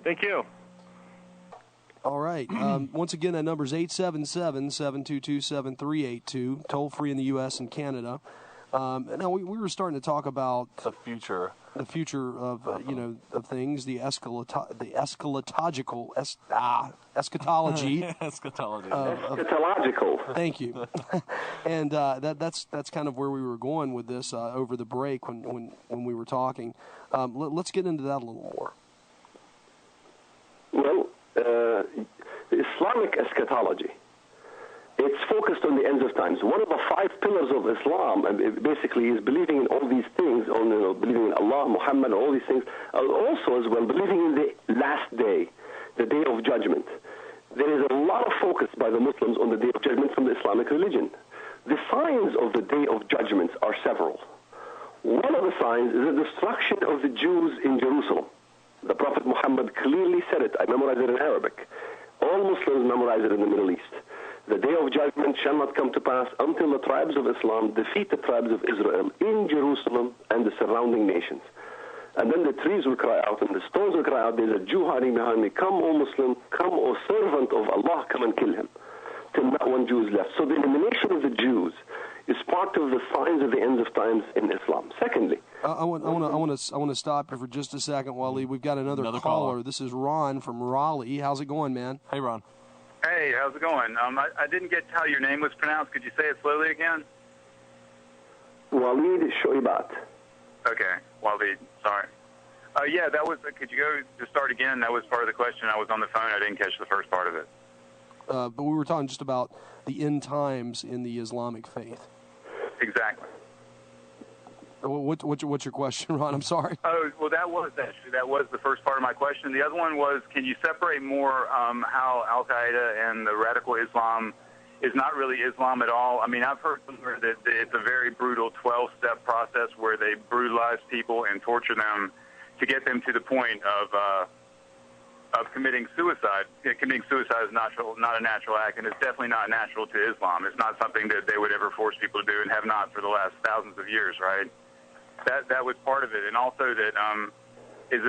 Thank you. All right. Once again, that number is 877-722-7382, toll free in the U.S. and Canada. Now, we were starting to talk about the future of of things, the eschatology. Eschatology. Eschatological. Thank you. And that's kind of where we were going with this over the break when we were talking. Let's get into that a little more. Well, the Islamic eschatology, it's focused on the ends of times. One of the 5 pillars of Islam basically is believing in all these things, believing in Allah, Muhammad, all these things. Also, as well, believing in the last day, the day of judgment. There is a lot of focus by the Muslims on the day of judgment from the Islamic religion. The signs of the day of judgment are several. One of the signs is the destruction of the Jews in Jerusalem. The Prophet Muhammad clearly said it. I memorized it in Arabic. All Muslims memorize it in the Middle East. The day of judgment shall not come to pass until the tribes of Islam defeat the tribes of Israel in Jerusalem and the surrounding nations. And then the trees will cry out and the stones will cry out, there's a Jew hiding behind me. Come, O Muslim, come, O servant of Allah, come and kill him. Till not one Jew is left. So the elimination of the Jews is part of the signs of the ends of times in Islam. Secondly, I want to stop here for just a second, Walid. We've got another caller. This is Ron from Raleigh. How's it going, man? Hey, Ron. Hey, how's it going? I didn't get how your name was pronounced. Could you say it slowly again? Walid Shoebat. Okay, Walid. Sorry. Yeah, that was. Could you go to start again? That was part of the question. I was on the phone. I didn't catch the first part of it. But we were talking just about the end times in the Islamic faith. Exactly. What's your question, Ron? I'm sorry. Oh, well, that was the first part of my question. The other one was, can you separate more how Al-Qaeda and the radical Islam is not really Islam at all? I mean, I've heard somewhere that it's a very brutal 12-step process where they brutalize people and torture them to get them to the point of committing suicide. Committing suicide is not a natural act, and it's definitely not natural to Islam. It's not something that they would ever force people to do and have not for the last thousands of years, right? That was part of it, and also that is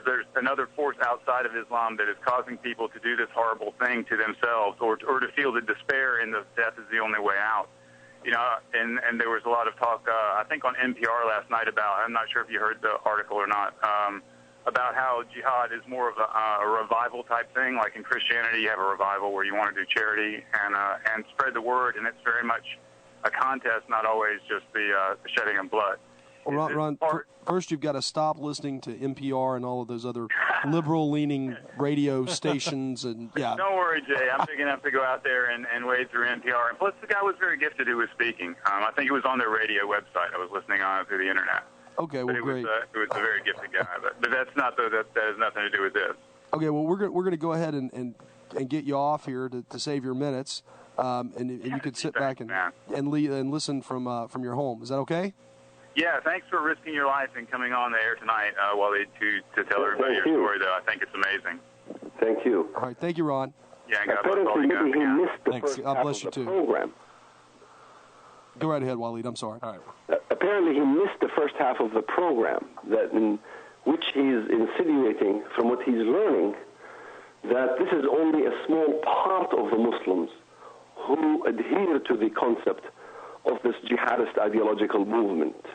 there another force outside of Islam that is causing people to do this horrible thing to themselves, or to feel the despair in the death is the only way out. And there was a lot of talk, I think on NPR last night about, I'm not sure if you heard the article or not, about how jihad is more of a revival type thing. Like in Christianity, you have a revival where you want to do charity and spread the word, and it's very much a contest, not always just the shedding of blood. Well, Ron, first you've got to stop listening to NPR and all of those other liberal-leaning radio stations. And yeah. Don't worry, Jay. I'm big enough to go out there and wade through NPR. And plus, the guy was very gifted who was speaking. I think it was on their radio website. I was listening on it through the internet. Okay, well, great. It was a very gifted guy. But that's not that has nothing to do with this. Okay, well, we're going to go ahead and get you off here to save your minutes, and you could sit back and listen from your home. Is that okay? Yeah, thanks for risking your life and coming on the air tonight, Walid, to tell everybody your story, though. I think it's amazing. Thank you. All right, thank you, Ron. Yeah, and God bless all you guys. Thanks. God bless you, too. Program. Go right ahead, Walid. I'm sorry. All right. Apparently, he missed the first half of the program, in which he's insinuating from what he's learning that this is only a small part of the Muslims who adhere to the concept of this jihadist ideological movement.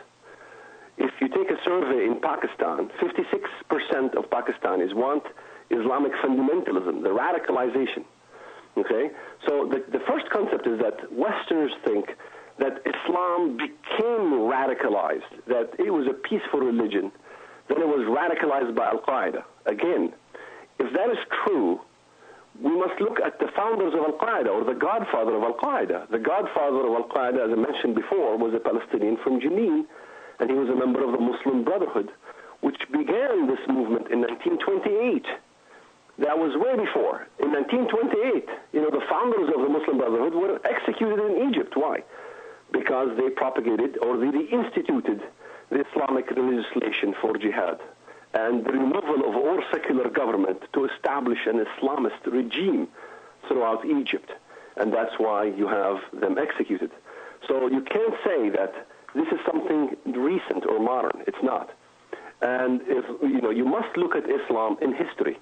If you take a survey in Pakistan, 56% of Pakistanis want Islamic fundamentalism, the radicalization. And Okay? So the first concept is that Westerners think that Islam became radicalized, that it was a peaceful religion, then it was radicalized by Al-Qaeda. Again, if that is true, we must look at the founders of Al-Qaeda, or the godfather of Al-Qaeda. The godfather of Al-Qaeda, as I mentioned before, was a Palestinian from Jenin, and he was a member of the Muslim Brotherhood, which began this movement in 1928. That was way before. In 1928, the founders of the Muslim Brotherhood were executed in Egypt. Why? Because they propagated, or they instituted, the Islamic legislation for jihad and the removal of all secular government to establish an Islamist regime throughout Egypt. And that's why you have them executed. So you can't say that this is something recent or modern. It's not. And you must look at Islam in history.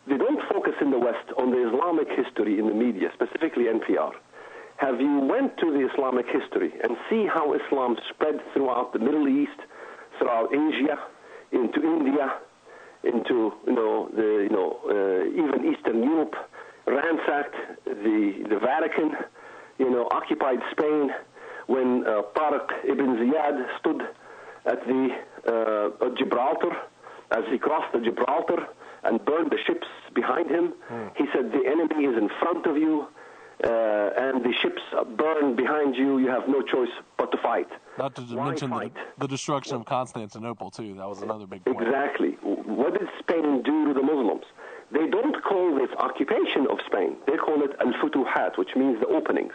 They don't focus in the West on the Islamic history in the media, specifically NPR. Have you went to the Islamic history and see how Islam spread throughout the Middle East, throughout Asia, into India, into even Eastern Europe, ransacked the Vatican, occupied Spain, when Tariq ibn Ziyad stood at the Gibraltar, as he crossed the Gibraltar and burned the ships behind him. He said, the enemy is in front of you, and the ships burn behind you. You have no choice but to fight. Not to mention the destruction of Constantinople, too. That was another big point. Exactly. What did Spain do to the Muslims? They don't call this occupation of Spain. They call it al-futuhat, which means the openings.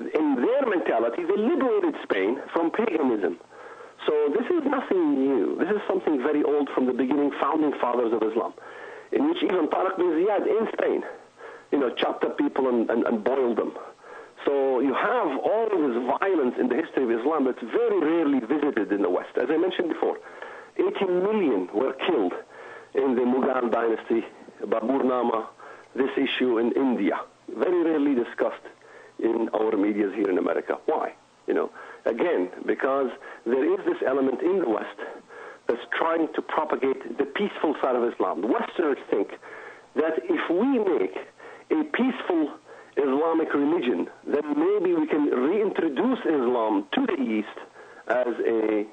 In their mentality, they liberated Spain from paganism. So this is nothing new. This is something very old from the beginning, founding fathers of Islam, in which even Tariq bin Ziyad in Spain, chopped up people and boiled them. So you have all this violence in the history of Islam that's very rarely visited in the West. As I mentioned before, 80 million were killed in the Mughal dynasty, Babur Nama, this issue in India. Very rarely discussed in our media here in America. Why? Again, because there is this element in the West that's trying to propagate the peaceful side of Islam. The Westerners think that if we make a peaceful Islamic religion, then maybe we can reintroduce Islam to the East as a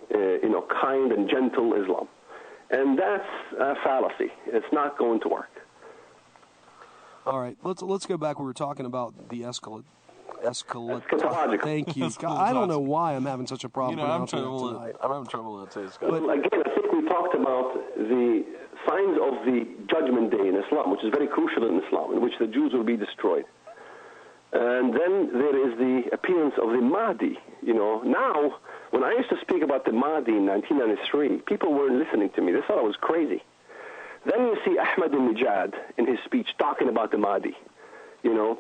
kind and gentle Islam. And that's a fallacy. It's not going to work. All right, let's go back. We were talking about the eschatological. Thank you. I don't know why I'm having such a problem pronouncing it tonight. I'm having trouble with it, too. Well, again, I think we talked about the signs of the Judgment Day in Islam, which is very crucial in Islam, in which the Jews will be destroyed. And then there is the appearance of the Mahdi. Now, when I used to speak about the Mahdi in 1993, people weren't listening to me. They thought I was crazy. Then you see Ahmadinejad in his speech talking about the Mahdi,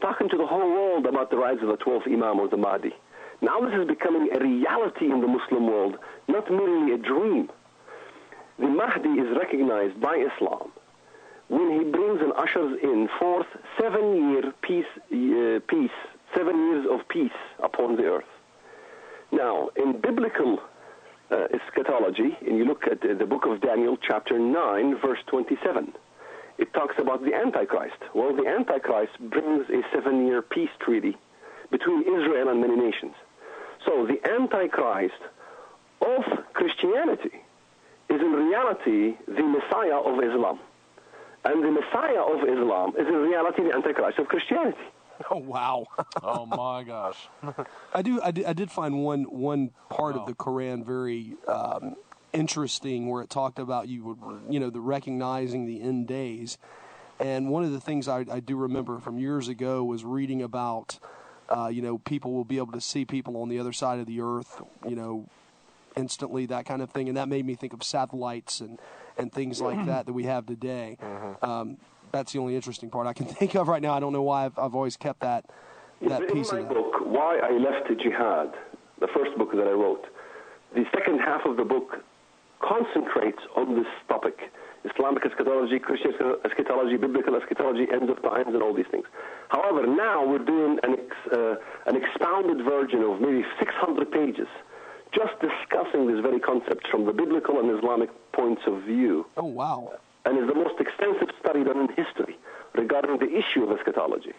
talking to the whole world about the rise of the 12th Imam or the Mahdi. Now this is becoming a reality in the Muslim world, not merely a dream. The Mahdi is recognized by Islam when he brings and ushers in forth 7-year peace, 7 years of peace upon the earth. Now, in biblical eschatology, and you look at the book of Daniel, chapter 9, verse 27, it talks about the Antichrist. Well, the Antichrist brings a 7-year peace treaty between Israel and many nations. So the Antichrist of Christianity is in reality the Messiah of Islam. And the Messiah of Islam is in reality the Antichrist of Christianity. Oh, wow. Oh, my gosh. I did find one part of the Quran very interesting, where it talked about the recognizing the end days. And one of the things I do remember from years ago was reading about, people will be able to see people on the other side of the earth, instantly, that kind of thing. And that made me think of satellites and things like that we have today. That's the only interesting part I can think of right now. I don't know why I've always kept that piece of in my book, Why I Left Jihad, the first book that I wrote, the second half of the book concentrates on this topic: Islamic eschatology, Christian eschatology, biblical eschatology, ends of times, and all these things. However, now we're doing an expounded version of maybe 600 pages, just discussing this very concept from the biblical and Islamic points of view. Oh, wow. And is the most extensive study done in history regarding the issue of eschatology.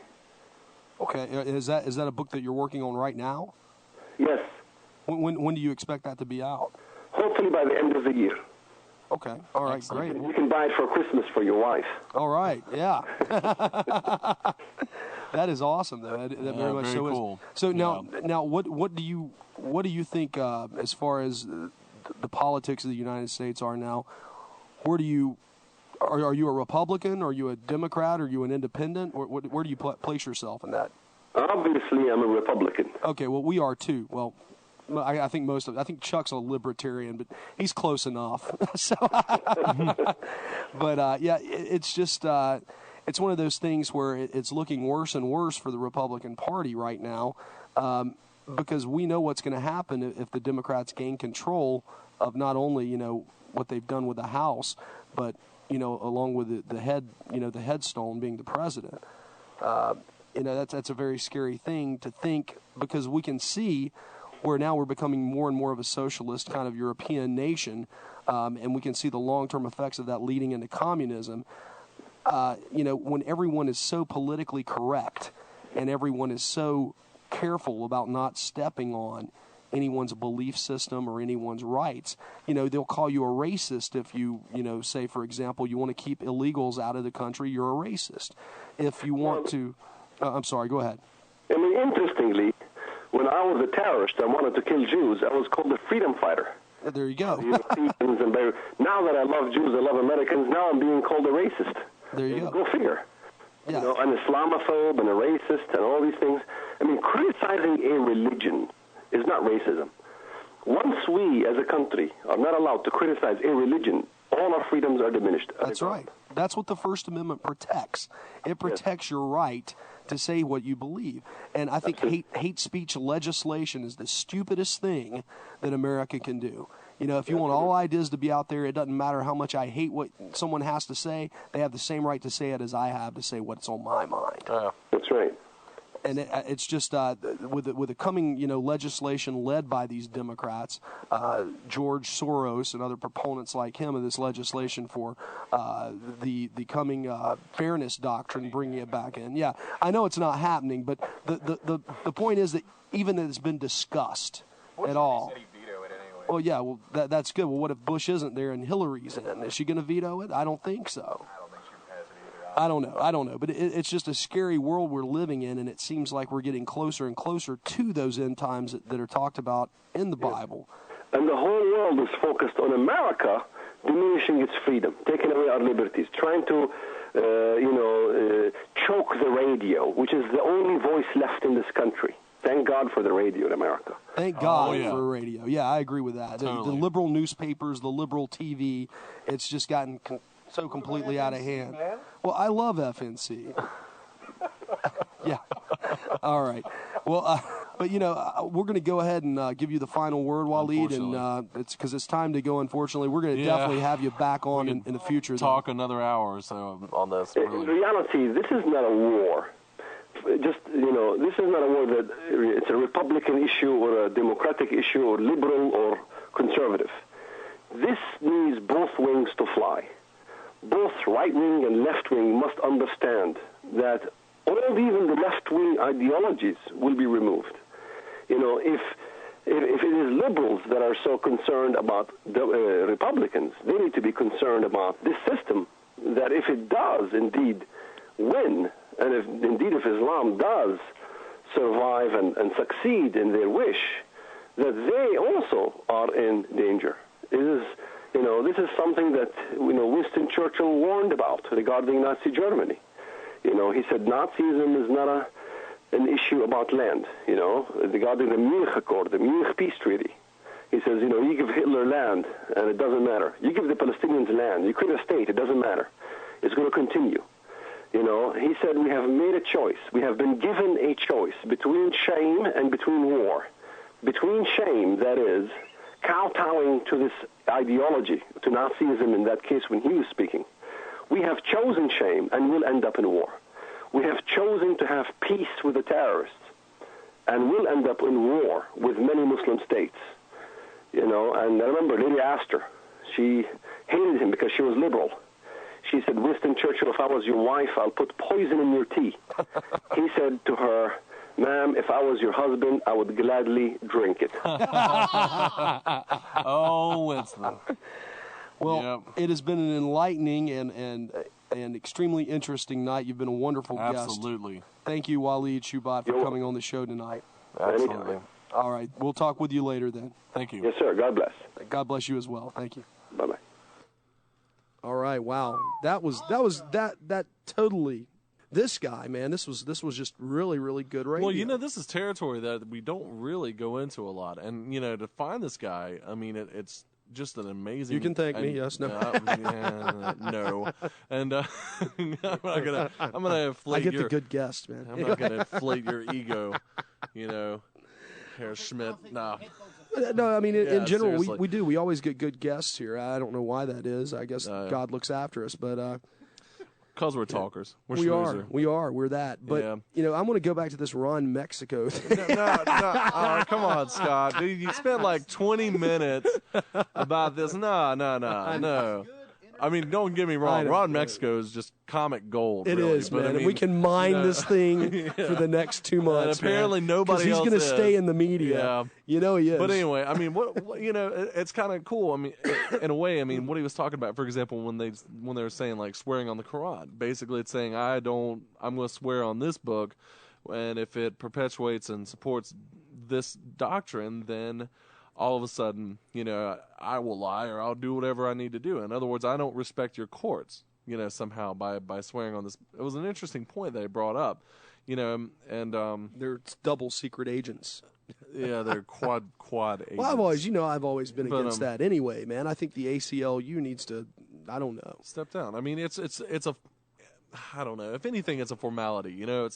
Okay, is that a book that you're working on right now? Yes. When do you expect that to be out? Hopefully by the end of the year. Okay, all right, great. You can buy it for Christmas for your wife. All right, yeah. That is awesome, though. That very much very so cool. is. So now, what do you think as far as the politics of the United States are now? Where do you are you a Republican? Are you a Democrat? Are you an independent? Where do you place yourself in that? Obviously, I'm a Republican. Okay, well, we are too. Well, I think I think Chuck's a libertarian, but he's close enough. So, but yeah, it's just it's one of those things where it's looking worse and worse for the Republican Party right now, because we know what's going to happen if the Democrats gain control of not only what they've done with the House, but along with the head the headstone being the president. That's a very scary thing to think, because we can see where now we're becoming more and more of a socialist kind of European nation, and we can see the long-term effects of that leading into communism. When everyone is so politically correct and everyone is so careful about not stepping on anyone's belief system or anyone's rights, they'll call you a racist if you, say, for example, you want to keep illegals out of the country, you're a racist. If you want to... I'm sorry, go ahead. I mean, interestingly, when I was a terrorist and wanted to kill Jews, I was called a freedom fighter. There you go. Now that I love Jews, I love Americans, now I'm being called a racist. There you go. Go figure. Yeah. An Islamophobe and a racist and all these things. I mean, criticizing a religion is not racism. Once we, as a country, are not allowed to criticize a religion, all our freedoms are diminished. That's right. That's what the First Amendment protects. It protects your right to say what you believe. And I think hate speech legislation is the stupidest thing that America can do. If you want all ideas to be out there, it doesn't matter how much I hate what someone has to say. They have the same right to say it as I have to say what's on my mind. That's right. And it's just with the coming legislation led by these Democrats, George Soros and other proponents like him of this legislation for the coming fairness doctrine, bringing it back in. Yeah, I know it's not happening, but the point is that even that it's been discussed at all. Said he'd veto it anyway. Well, yeah, well that's good. Well, what if Bush isn't there and Hillary's in? Is she going to veto it? I don't think so. I don't know, but it's just a scary world we're living in, and it seems like we're getting closer and closer to those end times that are talked about in the Bible. And the whole world is focused on America diminishing its freedom, taking away our liberties, trying to, choke the radio, which is the only voice left in this country. Thank God for the radio in America. Thank God for radio. Yeah, I agree with that. Totally. The liberal newspapers, the liberal TV, it's just gotten so completely out of hand. Man. Well, I love FNC. Yeah. All right. Well, but we're going to go ahead and give you the final word, Walid, and it's because it's time to go. Unfortunately, we're going to definitely have you back on in the future. Talk another hour or so on this. In reality, this is not a war. This is not a war that it's a Republican issue or a Democratic issue or liberal or conservative. This needs both wings to fly. Both right-wing and left-wing must understand that even the left-wing ideologies will be removed. If it is liberals that are so concerned about the Republicans, they need to be concerned about this system, that if it does indeed win, and if Islam does survive and succeed in their wish, that they also are in danger. This is something that Winston Churchill warned about regarding Nazi Germany. He said Nazism is not an issue about land. Regarding the Munich Accord, the Munich Peace Treaty, he says, you give Hitler land and it doesn't matter. You give the Palestinians land, you create a state, it doesn't matter. It's going to continue. He said we have made a choice. We have been given a choice between shame and between war. Between shame, that is, kowtowing to this ideology, to Nazism in that case when he was speaking. We have chosen shame and will end up in war. We have chosen to have peace with the terrorists and will end up in war with many Muslim states. And I remember Lady Astor, she hated him because she was liberal. She said, Winston Churchill, if I was your wife, I'll put poison in your tea. He said to her, ma'am, if I was your husband, I would gladly drink it. Oh, Winston. Well, it has been an enlightening and extremely interesting night. You've been a wonderful guest. Absolutely. Thank you, Walid Shoebat, for coming on the show tonight. Absolutely. All right. We'll talk with you later then. Thank you. Yes, sir. God bless. God bless you as well. Thank you. Bye-bye. All right. Wow. That totally. This guy, man, this was just really, really good radio. Well, you know, this is territory that we don't really go into a lot. And, you know, to find this guy, I mean, it's just an amazing... You can thank me, yes, no. No. And I'm gonna inflate I get your... the good guest, man. I'm not going to inflate your ego, you know, Herr Schmidt. No. No, I mean, in general, seriously. we do. We always get good guests here. I don't know why that is. I guess God looks after us, but... Because we're talkers. We're We are. We're that. But, you know, I'm going to go back to this Ron Mexico thing. No. Oh, come on, Scott. Dude, you spent like 20 minutes about this. No. I mean, don't get me wrong. Ron Mexico is just comic gold. It really. is, but, man. I mean, and we can mine this thing for the next 2 months. And apparently nobody else he's going to stay in the media. Yeah. You know he is. But anyway, I mean, what you know, it's kind of cool. I mean, in a way, I mean, what he was talking about, for example, when they were saying like swearing on the Quran, basically it's saying I'm going to swear on this book, and if it perpetuates and supports this doctrine, then all of a sudden, you know, I will lie or I'll do whatever I need to do. In other words, I don't respect your courts, you know, somehow by swearing on this. It was an interesting point that they brought up, you know, and they're double secret agents. Yeah, they're quad agents. Well, I've always been against that anyway, man. I think the ACLU needs to, I don't know, step down. I mean, it's a, I don't know. If anything, it's a formality. You know,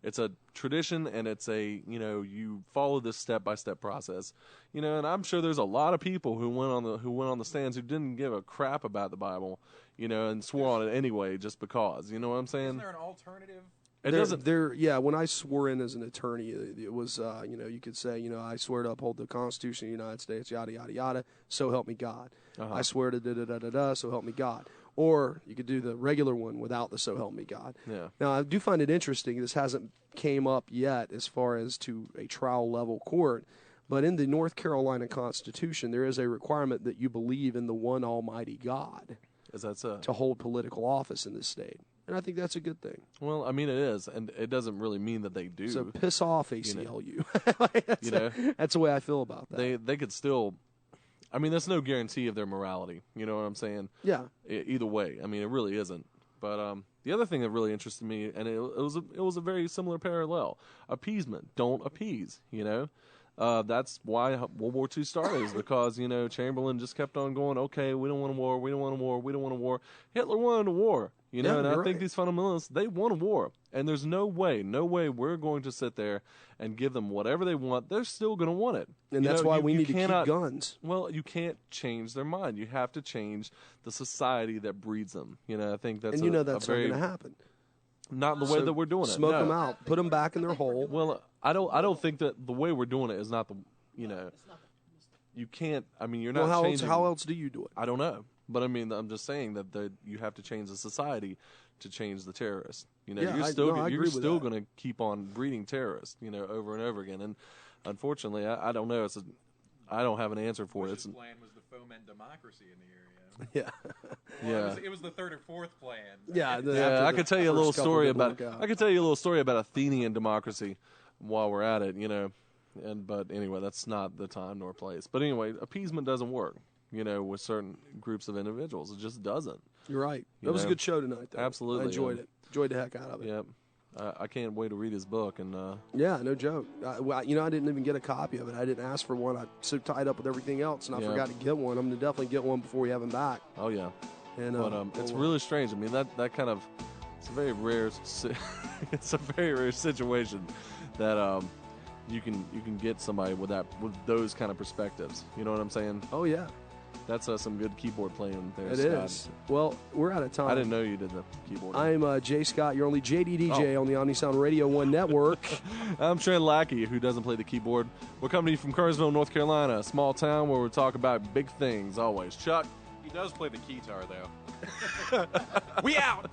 it's a tradition, and it's a, you know, you follow this step-by-step process. You know, and I'm sure there's a lot of people who went on the stands who didn't give a crap about the Bible, you know, and swore on it anyway just because. You know what I'm saying? Isn't there an alternative? When I swore in as an attorney, it was, you know, you could say, you know, I swear to uphold the Constitution of the United States, yada, yada, yada, so help me God. I swear to da-da-da-da-da, so help me God. Or you could do the regular one without the so help me God. Yeah. Now, I do find it interesting. This hasn't came up yet as far as to a trial-level court, but in the North Carolina Constitution, there is a requirement that you believe in the one almighty God. Is that so? To hold political office in this state. And I think that's a good thing. Well, I mean, it is, and it doesn't really mean that they do. So piss off, ACLU. You know, that's the way I feel about that. They could still. I mean, there's no guarantee of their morality. You know what I'm saying? Yeah. Either way, I mean, it really isn't. But the other thing that really interested me, and it was a very similar parallel: appeasement. Don't appease. You know. That's why World War II started, is because, you know, Chamberlain just kept on going, okay, we don't want a war, we don't want a war, we don't want a war. Hitler wanted a war, you know, and I think these fundamentalists, they want a war. And there's no way we're going to sit there and give them whatever they want. They're still going to want it. And that's why we need to keep guns. Well, you can't change their mind. You have to change the society that breeds them. You know, I think that's that's not going to happen. Not the way that we're doing it. Smoke them out. Put them back in their hole. Well, I don't think that the way we're doing it is not the, you know, you can't, I mean, you're not changing. How else do you do it? I don't know. But I mean, I'm just saying that you have to change the society to change the terrorists. You know, you're still going to keep on breeding terrorists, you know, over and over again. And unfortunately, I don't know. I don't have an answer for it. Bush's plan was to foment democracy in the area. Yeah. It was the third or fourth plan. Yeah. I could tell you a little story about. I could tell you a little story about Athenian democracy while we're at it. You know, but anyway, that's not the time nor place. But anyway, appeasement doesn't work. You know, with certain groups of individuals, it just doesn't. You're right. That was a good show tonight, though. Absolutely, I enjoyed it. Enjoyed the heck out of it. Yep. I can't wait to read his book. And yeah, no joke. You know, I didn't even get a copy of it. I didn't ask for one. I'm so tied up with everything else, and I forgot to get one. I'm going to definitely get one before we have him back. Oh, yeah. And but it's really strange. I mean, that kind of, it's a very rare, it's a very rare situation that you can get somebody with those kind of perspectives. You know what I'm saying? Oh, yeah. That's some good keyboard playing there, It Scott. is. Well, we're out of time. I didn't know you did the keyboard. I'm Jay Scott. You're only JDDJ on the OmniSound Radio 1 network. I'm Trent Lackey, who doesn't play the keyboard. We're coming to you from Kernersville, North Carolina, a small town where we talk about big things always. Chuck? He does play the keytar, though. We out.